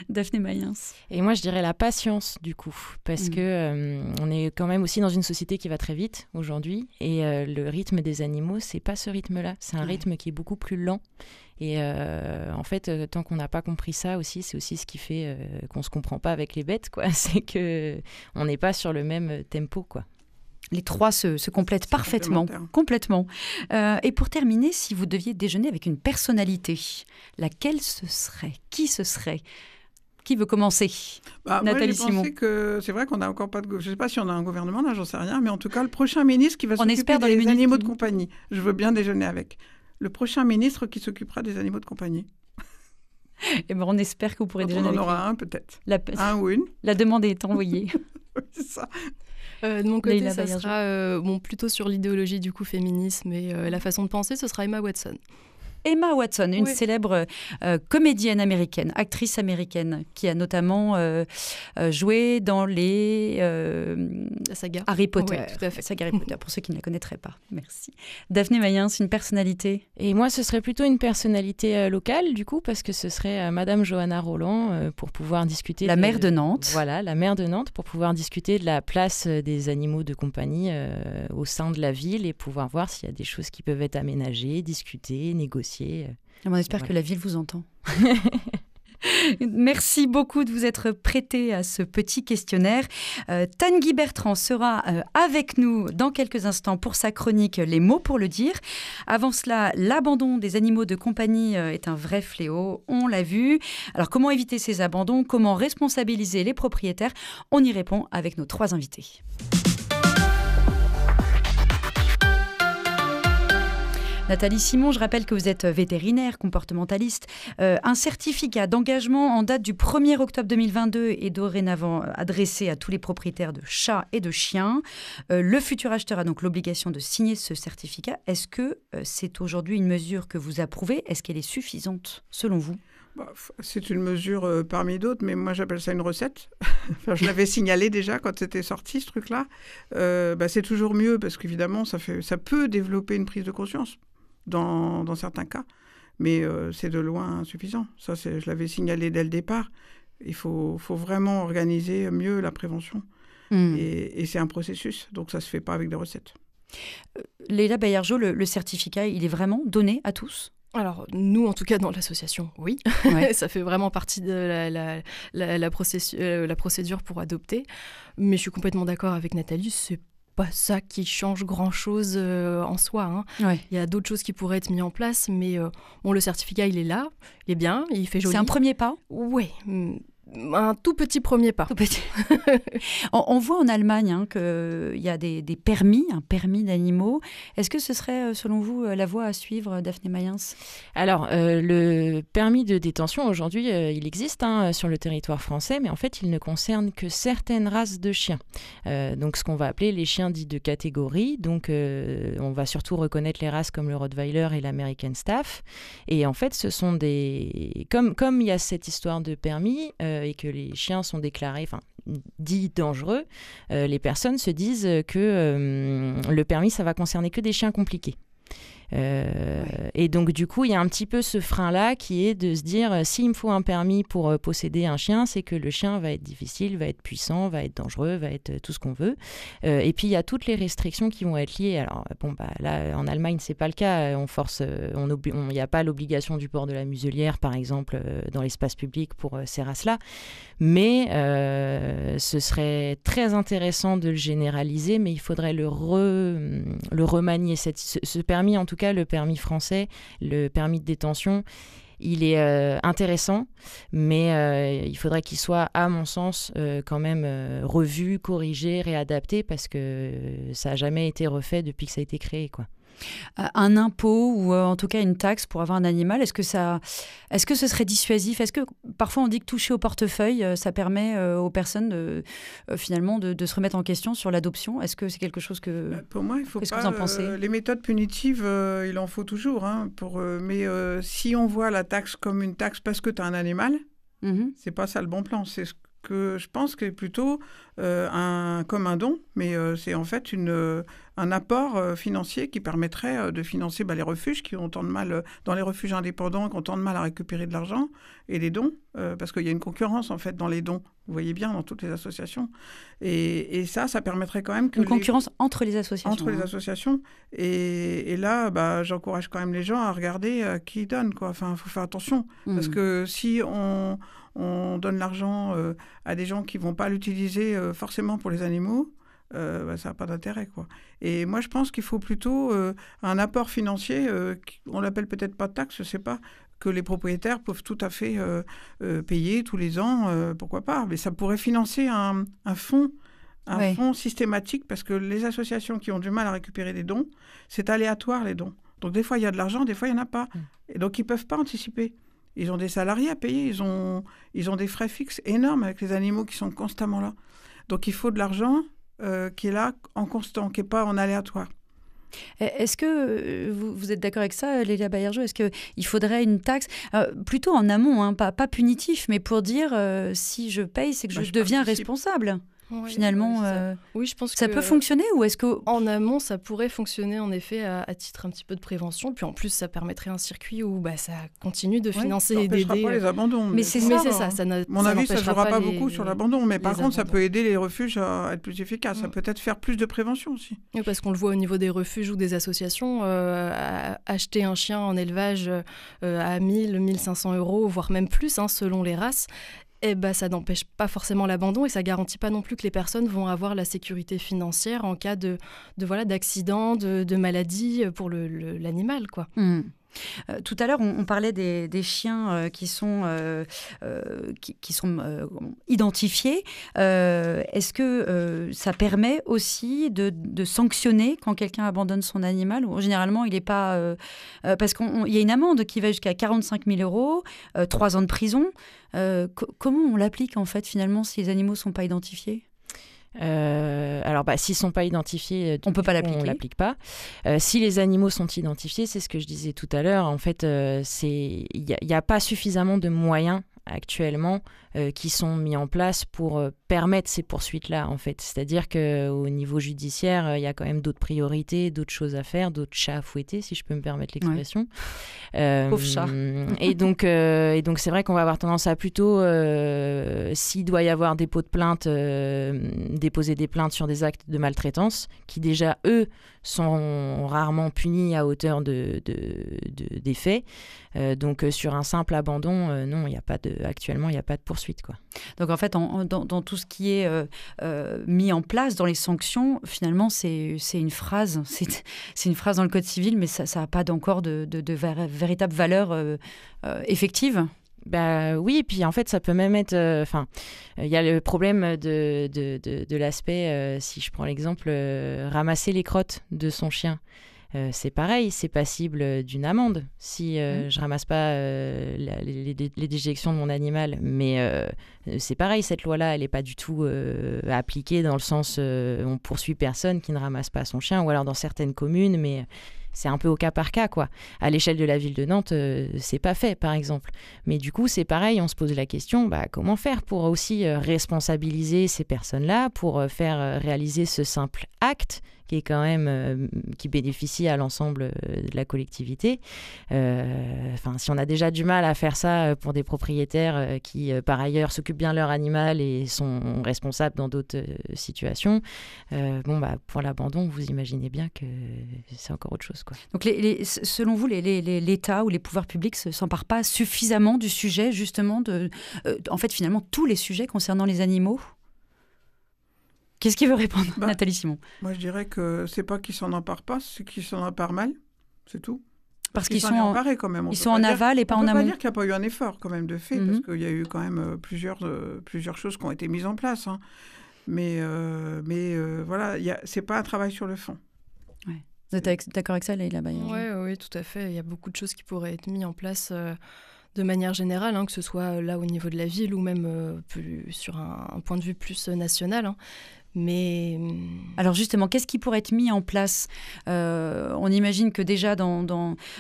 Daphné Mayens. Et moi, je dirais la patience, du coup, parce que on est quand même aussi dans une société qui va très vite aujourd'hui et le rythme des animaux, c'est pas ce rythme-là. C'est un rythme qui est beaucoup plus lent. Et en fait, tant qu'on n'a pas compris ça aussi, c'est aussi ce qui fait qu'on ne se comprend pas avec les bêtes, quoi. C'est qu'on n'est pas sur le même tempo, quoi. Les trois se complètent parfaitement. Complètement. Et pour terminer, si vous deviez déjeuner avec une personnalité, laquelle ce serait ? Qui ce serait ? Qui veut commencer ? Nathalie Simon. Moi, j'ai pensé que c'est vrai qu'on n'a encore pas de... Je ne sais pas si on a un gouvernement, là, j'en sais rien, mais en tout cas, le prochain ministre qui va s'occuper des animaux de compagnie, je veux bien déjeuner avec. Le prochain ministre qui s'occupera des animaux de compagnie. Et on espère que vous pourrez déjeuner avec lui. On en aura un peut-être. Un ou une. La demande est envoyée. C'est ça. De mon côté, ça sera plutôt sur l'idéologie du coup féminisme et la façon de penser, ce sera Emma Watson. Emma Watson, une célèbre comédienne américaine, actrice américaine, qui a notamment joué dans les la saga Harry Potter. Oui, tout à fait. Saga Harry Potter, pour ceux qui ne la connaîtraient pas. Merci. Daphné Mayens, une personnalité ? Et moi, ce serait plutôt une personnalité locale, du coup, parce que ce serait Madame Johanna Roland, pour pouvoir discuter... La maire de Nantes. Voilà, la maire de Nantes, pour pouvoir discuter de la place des animaux de compagnie au sein de la ville et pouvoir voir s'il y a des choses qui peuvent être aménagées, discutées, négociées. On espère que la ville vous entend. Merci beaucoup de vous être prêté à ce petit questionnaire. Tanguy Bertrand sera avec nous dans quelques instants pour sa chronique Les mots pour le dire. Avant cela, l'abandon des animaux de compagnie est un vrai fléau, on l'a vu. Alors comment éviter ces abandons ? Comment responsabiliser les propriétaires ? On y répond avec nos 3 invités. Nathalie Simon, je rappelle que vous êtes vétérinaire, comportementaliste. Un certificat d'engagement en date du 1er octobre 2022 est dorénavant adressé à tous les propriétaires de chats et de chiens. Le futur acheteur a donc l'obligation de signer ce certificat. Est-ce que c'est aujourd'hui une mesure que vous approuvez ? Est-ce qu'elle est suffisante, selon vous ? C'est une mesure parmi d'autres, mais moi j'appelle ça une recette. Enfin, je l'avais signalé déjà quand c'était sorti, ce truc-là. C'est toujours mieux parce qu'évidemment, ça peut développer une prise de conscience dans certains cas, mais c'est de loin insuffisant. Ça, je l'avais signalé dès le départ. Il faut vraiment organiser mieux la prévention. Et c'est un processus, donc ça ne se fait pas avec des recettes. Léla Baillargeau, le certificat, il est vraiment donné à tous ? Alors, nous, en tout cas, dans l'association, oui. Ouais. Ça fait vraiment partie de la procédure pour adopter. Mais je suis complètement d'accord avec Nathalie, c'est pas ça qui change grand-chose en soi. Hein. Ouais. Il y a d'autres choses qui pourraient être mises en place, mais le certificat, il est là, il est bien, il fait joli. C'est un premier pas ? Oui. Un tout petit premier pas. Tout petit. On voit en Allemagne qu'il y a des permis, un permis d'animaux. Est-ce que ce serait, selon vous, la voie à suivre, Daphné Mayens ? Alors, le permis de détention, aujourd'hui, il existe sur le territoire français, mais en fait, il ne concerne que certaines races de chiens. Donc, ce qu'on va appeler les chiens dits de catégorie. Donc, on va surtout reconnaître les races comme le Rottweiler et l'American Staff. Et en fait, ce sont des... Comme il y a cette histoire de permis... et que les chiens sont déclarés, dits dangereux, les personnes se disent que le permis, ça va concerner que des chiens compliqués. Et donc du coup il y a un petit peu ce frein là qui est de se dire s'il me faut un permis pour posséder un chien, c'est que le chien va être difficile, va être puissant, va être dangereux, va être tout ce qu'on veut, et puis il y a toutes les restrictions qui vont être liées. Alors là en Allemagne c'est pas le cas, il n'y a pas l'obligation du port de la muselière par exemple dans l'espace public pour ces races là, mais ce serait très intéressant de le généraliser, mais il faudrait le remanier, ce permis, en tout cas le permis français, le permis de détention, il est intéressant, mais il faudrait qu'il soit, à mon sens, quand même revu, corrigé, réadapté, parce que ça n'a jamais été refait depuis que ça a été créé, quoi. Un impôt ou en tout cas une taxe pour avoir un animal, est-ce que ce serait dissuasif ? Est-ce que parfois on dit que toucher au portefeuille, ça permet aux personnes finalement de se remettre en question sur l'adoption ? Est-ce que c'est quelque chose que... Pour moi, il faut Qu'est-ce pas... que vous en pensez ? Les méthodes punitives, il en faut toujours. Mais si on voit la taxe comme une taxe parce que tu as un animal, c'est pas ça le bon plan. C'est ce que je pense que plutôt comme un don, mais c'est en fait un apport financier qui permettrait de financer les refuges qui ont tant de mal, dans les refuges indépendants, qui ont tant de mal à récupérer de l'argent, et les dons, parce qu'il y a une concurrence en fait dans les dons, vous voyez bien, dans toutes les associations. Et ça permettrait quand même que... Une concurrence entre les associations. Entre les associations. Et là, j'encourage quand même les gens à regarder qui donne, quoi. Enfin, il faut faire attention, parce que si on donne l'argent à des gens qui ne vont pas l'utiliser forcément pour les animaux, ça n'a pas d'intérêt, quoi. Et moi, je pense qu'il faut plutôt un apport financier, on l'appelle peut-être pas taxe, je ne sais pas, que les propriétaires peuvent tout à fait payer tous les ans, pourquoi pas. Mais ça pourrait financer un fonds, fonds systématique, parce que les associations qui ont du mal à récupérer des dons, c'est aléatoire, les dons. Donc des fois, il y a de l'argent, des fois, il n'y en a pas. Et donc, ils ne peuvent pas anticiper. Ils ont des salariés à payer, ils ont des frais fixes énormes avec les animaux qui sont constamment là. Donc il faut de l'argent qui est là en constant, qui n'est pas en aléatoire. Est-ce que vous êtes d'accord avec ça, Léla Baillargeau ? Est-ce qu'il faudrait une taxe, plutôt en amont, pas punitif, mais pour dire si je paye, c'est que je deviens responsable ? Oui, finalement, oui, je pense ça peut fonctionner ou est-ce que... En amont, ça pourrait fonctionner en effet à titre un petit peu de prévention. Puis en plus, ça permettrait un circuit où ça continue de financer et d'aider. Ça n'empêchera pas les abandons. Mais c'est ça. Mon avis, ça ne jouera pas beaucoup sur l'abandon. Mais par contre, ça peut aider les refuges à être plus efficaces. Ça peut peut-être faire plus de prévention aussi. Oui, parce qu'on le voit au niveau des refuges ou des associations. Acheter un chien en élevage à 1000, 1500 €, voire même plus, selon les races, ça n'empêche pas forcément l'abandon et ça garantit pas non plus que les personnes vont avoir la sécurité financière en cas d'accident, de maladie pour l'animal, quoi. Tout à l'heure, on parlait des chiens qui sont identifiés. Est-ce que ça permet aussi de sanctionner quand quelqu'un abandonne son animal, ou généralement, il n'est pas... parce qu'il y a une amende qui va jusqu'à 45 000 €, 3 ans de prison. Comment on l'applique, en fait, finalement, si les animaux ne sont pas identifiés ? Alors, s'ils ne sont pas identifiés, on ne peut pas l'appliquer. On ne l'applique pas. Si les animaux sont identifiés, c'est ce que je disais tout à l'heure, en fait, il n'y a pas suffisamment de moyens actuellement qui sont mis en place pour permettre ces poursuites-là, en fait. C'est-à-dire qu'au niveau judiciaire, il y a quand même d'autres priorités, d'autres choses à faire, d'autres chats à fouetter, si je peux me permettre l'expression. Ouais. Pauvre chat. Et donc, c'est vrai qu'on va avoir tendance à plutôt, s'il doit y avoir dépôt de plainte, déposer des plaintes sur des actes de maltraitance, qui déjà, eux, sont rarement punis à hauteur des faits. Donc, sur un simple abandon, non, actuellement, il n'y a pas de poursuite, quoi. Donc, en fait, dans tout ce qui est mis en place dans les sanctions, finalement, c'est une phrase. C'est une phrase dans le Code civil, mais ça n'a pas encore de véritable valeur effective. Oui, et puis en fait, ça peut même être... il y a le problème de l'aspect, si je prends l'exemple, ramasser les crottes de son chien. C'est pareil, c'est passible d'une amende si je ramasse pas les déjections de mon animal. Mais c'est pareil, cette loi-là, elle n'est pas du tout appliquée dans le sens on poursuit personne qui ne ramasse pas son chien, ou alors dans certaines communes, mais c'est un peu au cas par cas, quoi. À l'échelle de la ville de Nantes, c'est pas fait, par exemple. Mais du coup, c'est pareil, on se pose la question, comment faire pour aussi responsabiliser ces personnes-là, pour faire réaliser ce simple acte qui est quand même qui bénéficie à l'ensemble de la collectivité. Si on a déjà du mal à faire ça pour des propriétaires qui, par ailleurs, s'occupent bien de leur animal et sont responsables dans d'autres situations, pour l'abandon, vous imaginez bien que c'est encore autre chose, quoi. Donc, selon vous, l'État ou les pouvoirs publics ne s'emparent pas suffisamment du sujet, justement, en fait, finalement, tous les sujets concernant les animaux ? Qu'est-ce qui veut répondre, Nathalie Simon ? Moi, je dirais que c'est pas qu'ils s'en emparent pas, c'est qu'ils s'en emparent mal, c'est tout. Parce qu'ils sont emparés quand même. Ils sont en aval et pas en amont. On peut pas dire qu'il n'y a pas eu un effort quand même de fait, parce qu'il y a eu quand même plusieurs choses qui ont été mises en place. Hein. Mais voilà, c'est pas un travail sur le fond. Ouais. Vous êtes d'accord avec ça, Leïla Baillargeau ? Oui, tout à fait. Il y a beaucoup de choses qui pourraient être mises en place de manière générale, que ce soit là au niveau de la ville ou même sur un point de vue plus national. Mais... Alors justement, qu'est-ce qui pourrait être mis en place ? On imagine que déjà,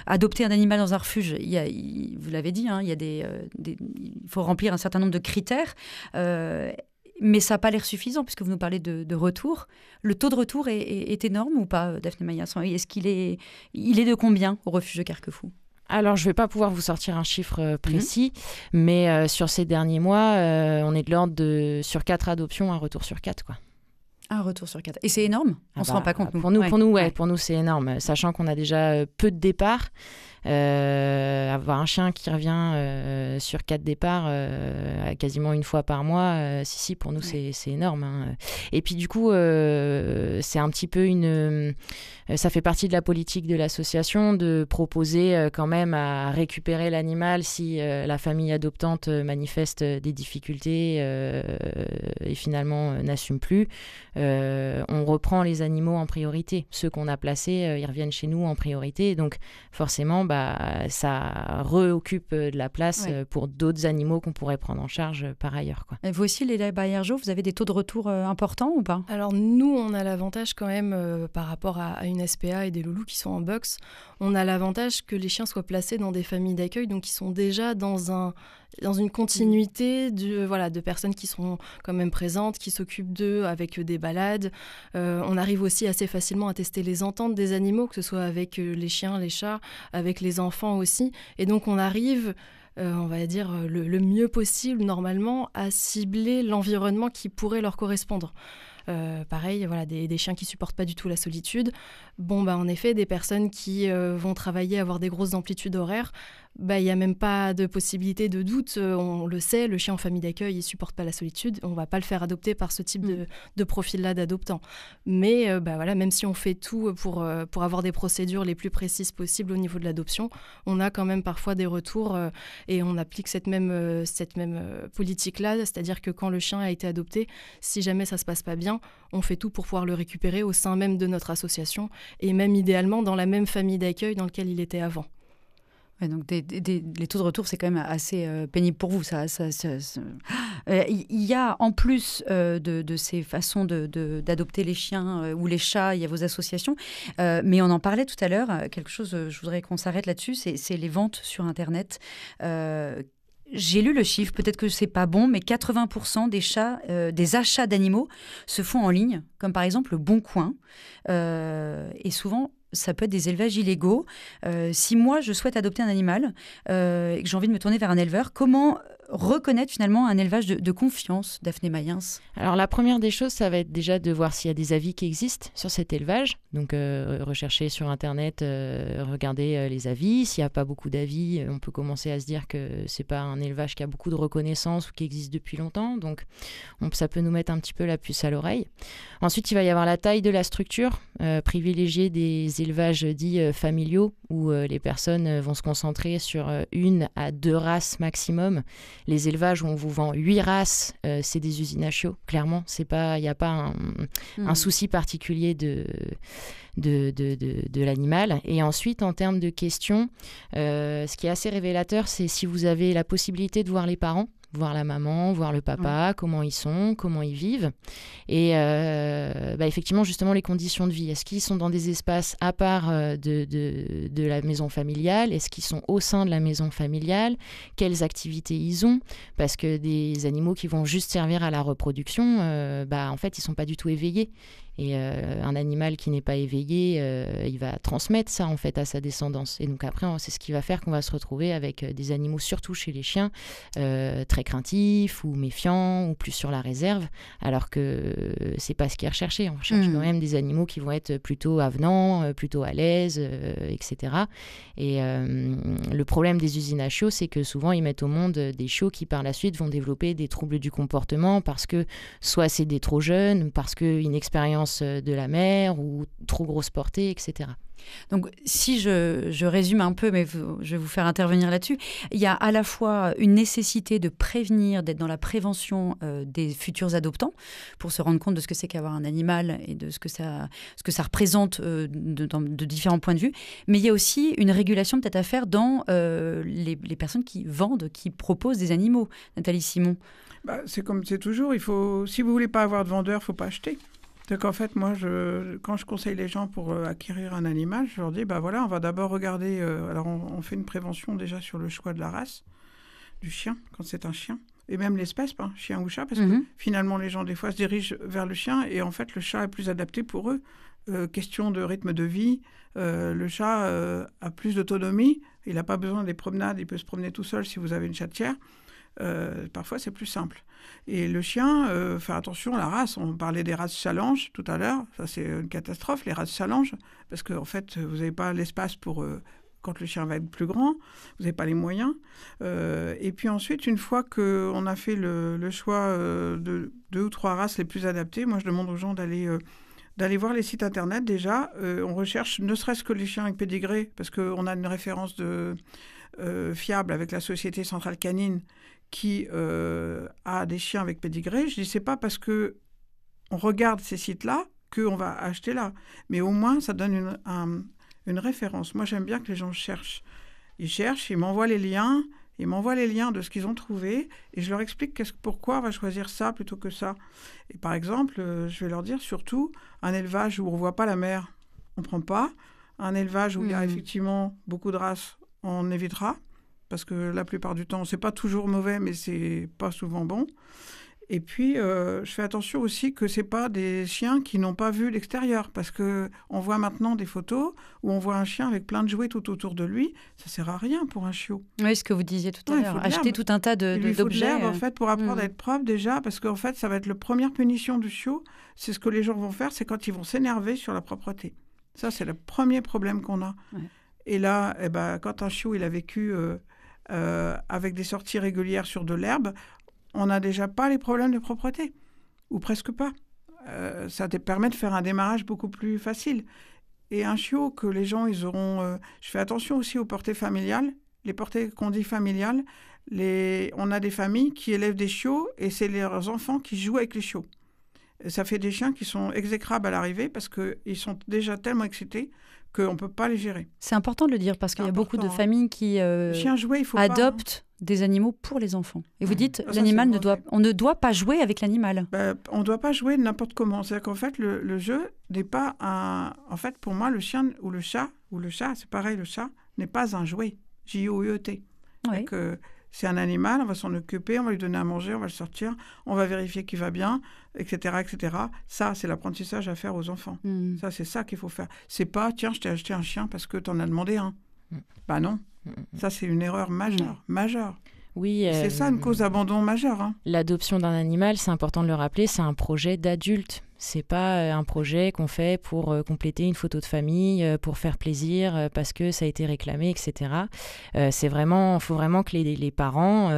adopter un animal dans un refuge, vous l'avez dit, il faut remplir un certain nombre de critères, mais ça n'a pas l'air suffisant, puisque vous nous parlez de retour. Le taux de retour est énorme ou pas, Daphné Maillasson ? Est-ce qu'il est de combien au refuge de Carquefou ? Alors, je ne vais pas pouvoir vous sortir un chiffre précis, mais sur ces derniers mois, on est de l'ordre sur 4 adoptions, un retour sur 4, quoi. Un retour sur 4. Et c'est énorme ? On ne se rend pas compte, nous. Pour nous, c'est énorme. Sachant qu'on a déjà peu de départs, avoir un chien qui revient sur 4 départs quasiment une fois par mois, pour nous, c'est énorme. Hein. Et puis, du coup, c'est un petit peu ça fait partie de la politique de l'association de proposer quand même à récupérer l'animal si la famille adoptante manifeste des difficultés et finalement n'assume plus. On reprend les animaux en priorité. Ceux qu'on a placés, ils reviennent chez nous en priorité. Donc, forcément, ça reoccupe de la place pour d'autres animaux qu'on pourrait prendre en charge par ailleurs, quoi. Et vous aussi, Leïla Baillargeau, vous avez des taux de retour importants ou pas ? Alors nous, on a l'avantage quand même par rapport à une SPA et des loulous qui sont en box, on a l'avantage que les chiens soient placés dans des familles d'accueil, donc ils sont déjà dans une continuité de personnes qui sont quand même présentes, qui s'occupent d'eux avec des balades. On arrive aussi assez facilement à tester les ententes des animaux, que ce soit avec les chiens, les chats, avec les enfants aussi. Et donc on arrive, on va dire, le mieux possible normalement à cibler l'environnement qui pourrait leur correspondre. Pareil, voilà, des chiens qui supportent pas du tout la solitude. Bon, en effet, des personnes qui vont travailler, avoir des grosses amplitudes horaires, il n'y a même pas de possibilité de doute. On le sait, le chien en famille d'accueil, il supporte pas la solitude. On va pas le faire adopter par ce type de profil-là d'adoptant. Mais voilà, même si on fait tout pour avoir des procédures les plus précises possibles au niveau de l'adoption, on a quand même parfois des retours et on applique cette même politique-là, c'est-à-dire que quand le chien a été adopté, si jamais ça se passe pas bien, on fait tout pour pouvoir le récupérer au sein même de notre association et même idéalement dans la même famille d'accueil dans laquelle il était avant. Ouais, donc les taux de retour, c'est quand même assez pénible pour vous. Il y a, en plus de ces façons d'adopter les chiens ou les chats, il y a vos associations. Mais on en parlait tout à l'heure, quelque chose, je voudrais qu'on s'arrête là-dessus, c'est les ventes sur Internet. J'ai lu le chiffre, peut-être que c'est pas bon, mais 80% des achats d'animaux se font en ligne, comme par exemple le Bon Coin. Et souvent, ça peut être des élevages illégaux. Si moi, je souhaite adopter un animal et que j'ai envie de me tourner vers un éleveur, comment reconnaître finalement un élevage de confiance, Daphné Mayens? Alors la première des choses, ça va être déjà de voir s'il y a des avis qui existent sur cet élevage. Donc rechercher sur Internet, regarder les avis. S'il n'y a pas beaucoup d'avis, on peut commencer à se dire que c'est pas un élevage qui a beaucoup de reconnaissance ou qui existe depuis longtemps. Donc ça peut nous mettre un petit peu la puce à l'oreille. Ensuite, il va y avoir la taille de la structure. Privilégier des élevages dits familiaux où les personnes vont se concentrer sur 1 à 2 races maximum. Les élevages où on vous vend 8 races, c'est des usines à chiots. Clairement, il n'y a pas un souci particulier de l'animal. Et ensuite, en termes de questions, ce qui est assez révélateur, c'est si vous avez la possibilité de voir les parents, voir la maman, voir le papa, comment ils sont, comment ils vivent. Et effectivement, justement, les conditions de vie. Est-ce qu'ils sont dans des espaces à part de la maison familiale? Est-ce qu'ils sont au sein de la maison familiale? Quelles activités ils ont? Parce que des animaux qui vont juste servir à la reproduction, en fait, ils ne sont pas du tout éveillés. Et un animal qui n'est pas éveillé, il va transmettre ça en fait à sa descendance. Et donc après, c'est ce qui va faire qu'on va se retrouver avec des animaux, surtout chez les chiens, très craintifs ou méfiants ou plus sur la réserve, alors que c'est pas ce qui est recherché. On recherche quand même des animaux qui vont être plutôt avenants, plutôt à l'aise, etc. Et le problème des usines à chiots, c'est que souvent ils mettent au monde des chiots qui par la suite vont développer des troubles du comportement parce que soit c'est des trop jeunes, parce qu'une expérience de la mère ou trop grosse portée, etc. Donc, si je résume un peu, mais je vais vous faire intervenir là-dessus, il y a à la fois une nécessité de prévenir, d'être dans la prévention des futurs adoptants pour se rendre compte de ce que c'est qu'avoir un animal et de ce que ça représente de différents points de vue. Mais il y a aussi une régulation peut-être à faire dans les personnes qui vendent, qui proposent des animaux. Nathalie Simon. C'est comme c'est toujours, si vous ne voulez pas avoir de vendeur, il ne faut pas acheter. Donc en fait, moi, quand je conseille les gens pour acquérir un animal, je leur dis, on va d'abord regarder, alors on fait une prévention déjà sur le choix de la race du chien, quand c'est un chien, et même l'espèce, chien ou chat, parce que finalement, les gens, des fois, se dirigent vers le chien, et en fait, le chat est plus adapté pour eux. Question de rythme de vie, le chat a plus d'autonomie, il n'a pas besoin des promenades, il peut se promener tout seul si vous avez une chatière. Parfois, c'est plus simple. Et le chien, faire attention à la race. On parlait des races challenge tout à l'heure. Ça, c'est une catastrophe, les races challenge. Parce qu'en fait, vous n'avez pas l'espace pour... quand le chien va être plus grand, vous n'avez pas les moyens. Et puis ensuite, une fois qu'on a fait le choix de 2 ou 3 races les plus adaptées, moi, je demande aux gens d'aller voir les sites Internet déjà. On recherche ne serait-ce que les chiens avec pédigré, parce qu'on a une référence fiable avec la Société Centrale Canine qui a des chiens avec pédigré. Je dis, c'est pas parce qu'on regarde ces sites-là qu'on va acheter là. Mais au moins, ça donne une référence. Moi, j'aime bien que les gens cherchent. Ils cherchent, ils m'envoient les liens de ce qu'ils ont trouvé et je leur explique pourquoi on va choisir ça plutôt que ça. Et par exemple, je vais leur dire surtout, un élevage où on ne voit pas la mère, on ne prend pas. Un élevage où il y a effectivement beaucoup de races, on évitera. Parce que la plupart du temps, c'est pas toujours mauvais, mais c'est pas souvent bon. Et puis, je fais attention aussi que ce n'est pas des chiens qui n'ont pas vu l'extérieur. Parce qu'on voit maintenant des photos où on voit un chien avec plein de jouets tout autour de lui. Ça ne sert à rien pour un chiot. Oui, ce que vous disiez tout à l'heure. Acheter tout un tas Il lui faut de d'objets. l'herbe, en fait, pour apprendre à être propre déjà. Parce qu'en fait, ça va être la première punition du chiot. C'est ce que les gens vont faire, c'est quand ils vont s'énerver sur la propreté. Ça, c'est le premier problème qu'on a. Ouais. Et là, quand un chiot il a vécu avec des sorties régulières sur de l'herbe, on n'a déjà pas les problèmes de propreté, ou presque pas. Ça te permet de faire un démarrage beaucoup plus facile. Et un chiot que les gens, ils auront... je fais attention aussi aux portées familiales. Les portées qu'on dit familiales, on a des familles qui élèvent des chiots et c'est leurs enfants qui jouent avec les chiots. Et ça fait des chiens qui sont exécrables à l'arrivée parce qu'ils sont déjà tellement excités qu'on ne peut pas les gérer. C'est important de le dire parce qu'il y a beaucoup de familles qui adoptent des animaux pour les enfants. Et vous dites, on ne doit pas jouer avec l'animal. On ne doit pas jouer n'importe comment. C'est-à-dire qu'en fait, le jeu n'est pas un... En fait, pour moi, le chien ou le chat, c'est pareil, le chat, n'est pas un jouet. J-O-U-E-T. Oui. C'est un animal, on va s'en occuper, on va lui donner à manger, on va le sortir, on va vérifier qu'il va bien, etc., etc. Ça, c'est l'apprentissage à faire aux enfants. Ça, c'est ça qu'il faut faire. C'est pas, tiens, je t'ai acheté un chien parce que tu en as demandé un. Bah non. Ça, c'est une erreur majeure. Oui, c'est ça une cause d'abandon majeure. Hein. L'adoption d'un animal, c'est important de le rappeler, c'est un projet d'adulte. C'est pas un projet qu'on fait pour compléter une photo de famille, pour faire plaisir, parce que ça a été réclamé, etc. C'est vraiment, faut vraiment que les parents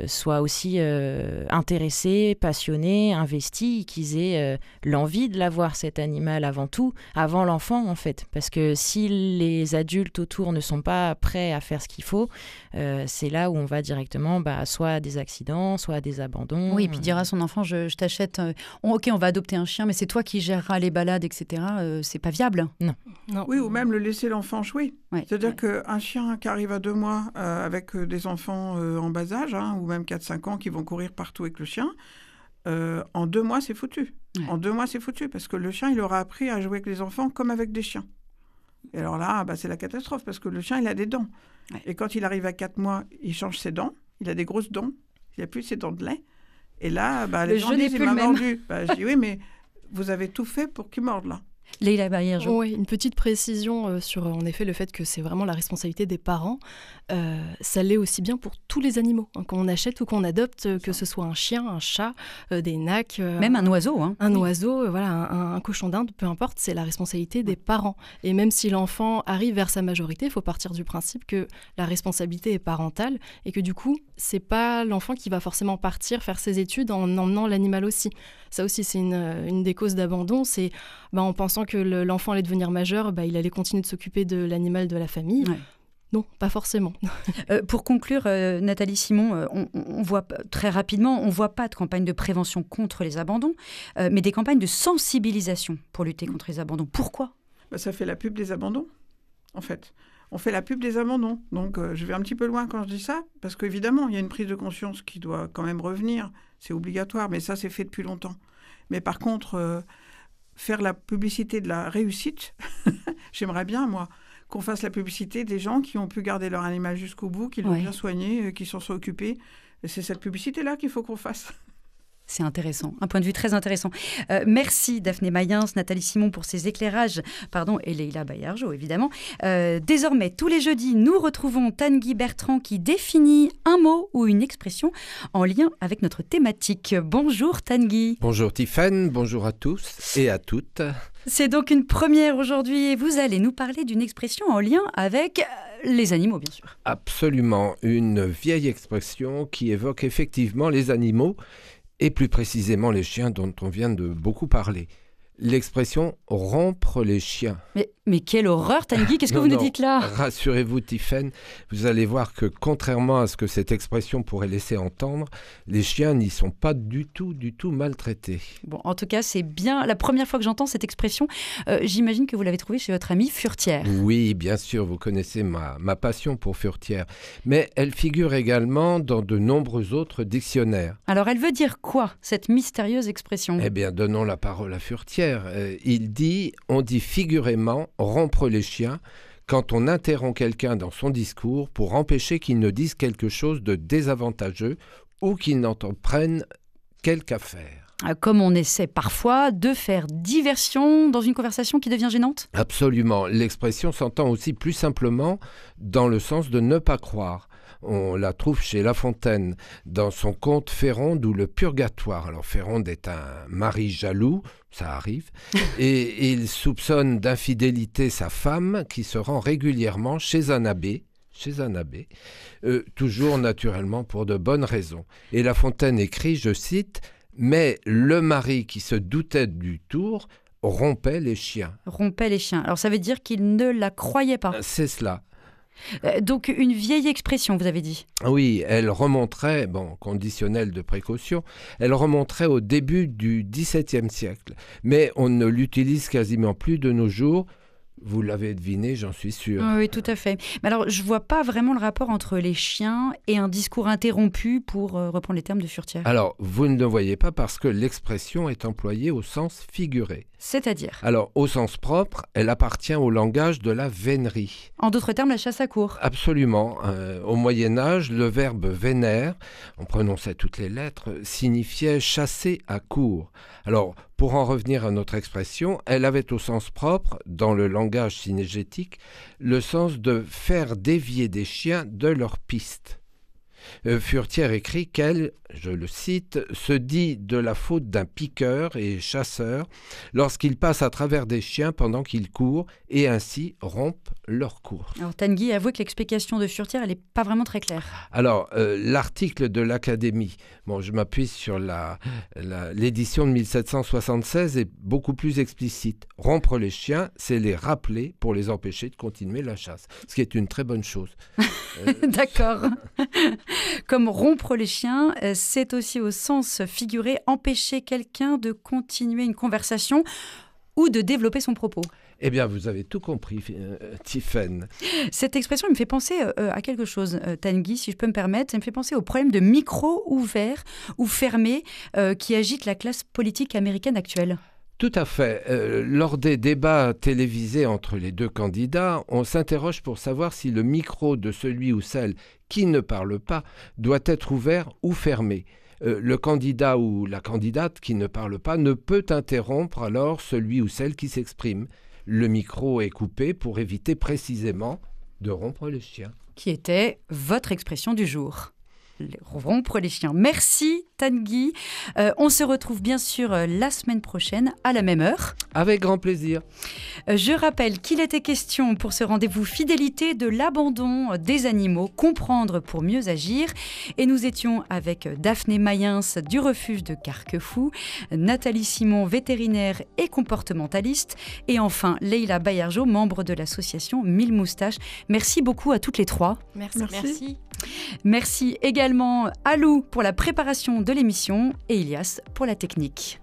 soient aussi intéressés, passionnés, investis, qu'ils aient l'envie de l'avoir, cet animal, avant tout, avant l'enfant, en fait. Parce que si les adultes autour ne sont pas prêts à faire ce qu'il faut, c'est là où on va directement soit à des accidents, soit à des abandons. Oui, et puis dire à son enfant, je t'achète... ok, on va adopter un chien, mais c'est toi qui géreras les balades, etc. C'est pas viable. Non. Oui, ou même le laisser l'enfant jouer. Ouais. C'est-à-dire qu'un chien qui arrive à 2 mois avec des enfants en bas âge, ou même 4-5 ans qui vont courir partout avec le chien, en 2 mois, c'est foutu. Ouais. En 2 mois, c'est foutu, parce que le chien, il aura appris à jouer avec les enfants comme avec des chiens. Et alors là, c'est la catastrophe, parce que le chien, il a des dents. Ouais. Et quand il arrive à 4 mois, il change ses dents. Il a des grosses dents. Il n'a plus ses dents de lait. Et là, les gens disent, il m'a mordu. Je dis, oui, mais vous avez tout fait pour qu'il morde, là. Leïla Baillargeau. Oui, une petite précision sur, en effet, le fait que c'est vraiment la responsabilité des parents. Ça l'est aussi bien pour tous les animaux, qu'on achète ou qu'on adopte, que ce soit un chien, un chat, des nacs. Même un oiseau. Un oiseau, voilà, un cochon d'Inde, peu importe, c'est la responsabilité des parents. Et même si l'enfant arrive vers sa majorité, il faut partir du principe que la responsabilité est parentale et que du coup, c'est pas l'enfant qui va forcément partir faire ses études en emmenant l'animal aussi. Ça aussi, c'est une des causes d'abandon, c'est en pensant que l'enfant allait devenir majeur, il allait continuer de s'occuper de l'animal de la famille. Ouais. Non, pas forcément. Pour conclure, Nathalie Simon, on voit très rapidement, on ne voit pas de campagne de prévention contre les abandons, mais des campagnes de sensibilisation pour lutter contre les abandons. Pourquoi ? Ça fait la pub des abandons, en fait. On fait la pub des abandons. Donc, je vais un petit peu loin quand je dis ça, parce qu'évidemment, il y a une prise de conscience qui doit quand même revenir. C'est obligatoire, mais ça, c'est fait depuis longtemps. Mais par contre, faire la publicité de la réussite, j'aimerais bien, moi, qu'on fasse la publicité des gens qui ont pu garder leur animal jusqu'au bout, qui l'ont bien soigné, qui s'en sont occupés. Et c'est cette publicité-là qu'il faut qu'on fasse. C'est intéressant, un point de vue très intéressant. Merci Daphné Mayens, Nathalie Simon pour ces éclairages, et Leïla Baillargeau évidemment. Désormais, tous les jeudis, nous retrouvons Tanguy Bertrand qui définit un mot ou une expression en lien avec notre thématique. Bonjour Tanguy. Bonjour Tiffaine, bonjour à tous et à toutes. C'est donc une première aujourd'hui et vous allez nous parler d'une expression en lien avec les animaux, bien sûr. Absolument, une vieille expression qui évoque effectivement les animaux et plus précisément les chiens dont on vient de beaucoup parler. L'expression « rompre les chiens ». Mais quelle horreur, Tanguy, qu'est-ce que vous nous dites là ? Rassurez-vous, Tiffaine, vous allez voir que contrairement à ce que cette expression pourrait laisser entendre, les chiens n'y sont pas du tout maltraités. Bon, en tout cas, c'est bien la première fois que j'entends cette expression. J'imagine que vous l'avez trouvée chez votre amie Furetière. Oui, bien sûr, vous connaissez ma passion pour Furetière. Mais elle figure également dans de nombreux autres dictionnaires. Alors, elle veut dire quoi, cette mystérieuse expression ? Eh bien, donnons la parole à Furetière. On dit figurément rompre les chiens quand on interrompt quelqu'un dans son discours pour empêcher qu'il ne dise quelque chose de désavantageux ou qu'il n'entreprenne quelque affaire. Comme on essaie parfois de faire diversion dans une conversation qui devient gênante ? Absolument. L'expression s'entend aussi plus simplement dans le sens de ne pas croire. On la trouve chez La Fontaine dans son conte Féronde ou le Purgatoire. Alors Féronde est un mari jaloux, ça arrive, et il soupçonne d'infidélité sa femme qui se rend régulièrement chez un abbé, toujours naturellement pour de bonnes raisons. Et La Fontaine écrit, je cite, « Mais le mari qui se doutait du tour rompait les chiens. » Rompait les chiens. Alors ça veut dire qu'il ne la croyait pas. C'est cela. Donc une vieille expression, vous avez dit. Oui, elle remonterait, conditionnel de précaution, elle remonterait au début du XVIIe siècle. Mais on ne l'utilise quasiment plus de nos jours. Vous l'avez deviné, j'en suis sûr. Oui, tout à fait. Mais alors, je ne vois pas vraiment le rapport entre les chiens et un discours interrompu, pour reprendre les termes de Furtière. Alors, vous ne le voyez pas parce que l'expression est employée au sens figuré. C'est-à-dire ? Alors, au sens propre, elle appartient au langage de la vénerie. En d'autres termes, la chasse à courre. Absolument. Au Moyen-Âge, le verbe vénère, on prononçait toutes les lettres, signifiait chasser à courre. Alors, pour en revenir à notre expression, elle avait au sens propre, dans le langage synégétique, le sens de faire dévier des chiens de leur piste. Furtière écrit qu'elle, je le cite, se dit de la faute d'un piqueur et chasseur lorsqu'il passe à travers des chiens pendant qu'ils courent et ainsi rompent leur course. Alors Tanguy avoue que l'explication de Furtière, elle n'est pas vraiment très claire. Alors, l'article de l'Académie, je m'appuie sur l'édition de 1776, est beaucoup plus explicite. Rompre les chiens, c'est les rappeler pour les empêcher de continuer la chasse, ce qui est une très bonne chose. D'accord. Comme rompre les chiens, c'est aussi au sens figuré empêcher quelqu'un de continuer une conversation ou de développer son propos. Eh bien, vous avez tout compris, Tiffaine. Cette expression me fait penser à quelque chose, Tanguy, si je peux me permettre. Ça me fait penser au problème de micro ouvert ou fermé qui agite la classe politique américaine actuelle. Tout à fait. Lors des débats télévisés entre les deux candidats, on s'interroge pour savoir si le micro de celui ou celle qui ne parle pas doit être ouvert ou fermé. Le candidat ou la candidate qui ne parle pas ne peut interrompre alors celui ou celle qui s'exprime. Le micro est coupé pour éviter précisément de rompre les chiens. Qui était votre expression du jour. Rompre les chiens. Merci Tanguy. On se retrouve bien sûr la semaine prochaine à la même heure. Avec grand plaisir. Je rappelle qu'il était question pour ce rendez-vous fidélité de l'abandon des animaux, comprendre pour mieux agir. Et nous étions avec Daphné Mayens du refuge de Carquefou, Nathalie Simon, vétérinaire et comportementaliste, et enfin Leïla Bayarjo, membre de l'association 1000 Moustaches. Merci beaucoup à toutes les trois. Merci. Merci également à Lou pour la préparation de l'émission et Ilias pour la technique.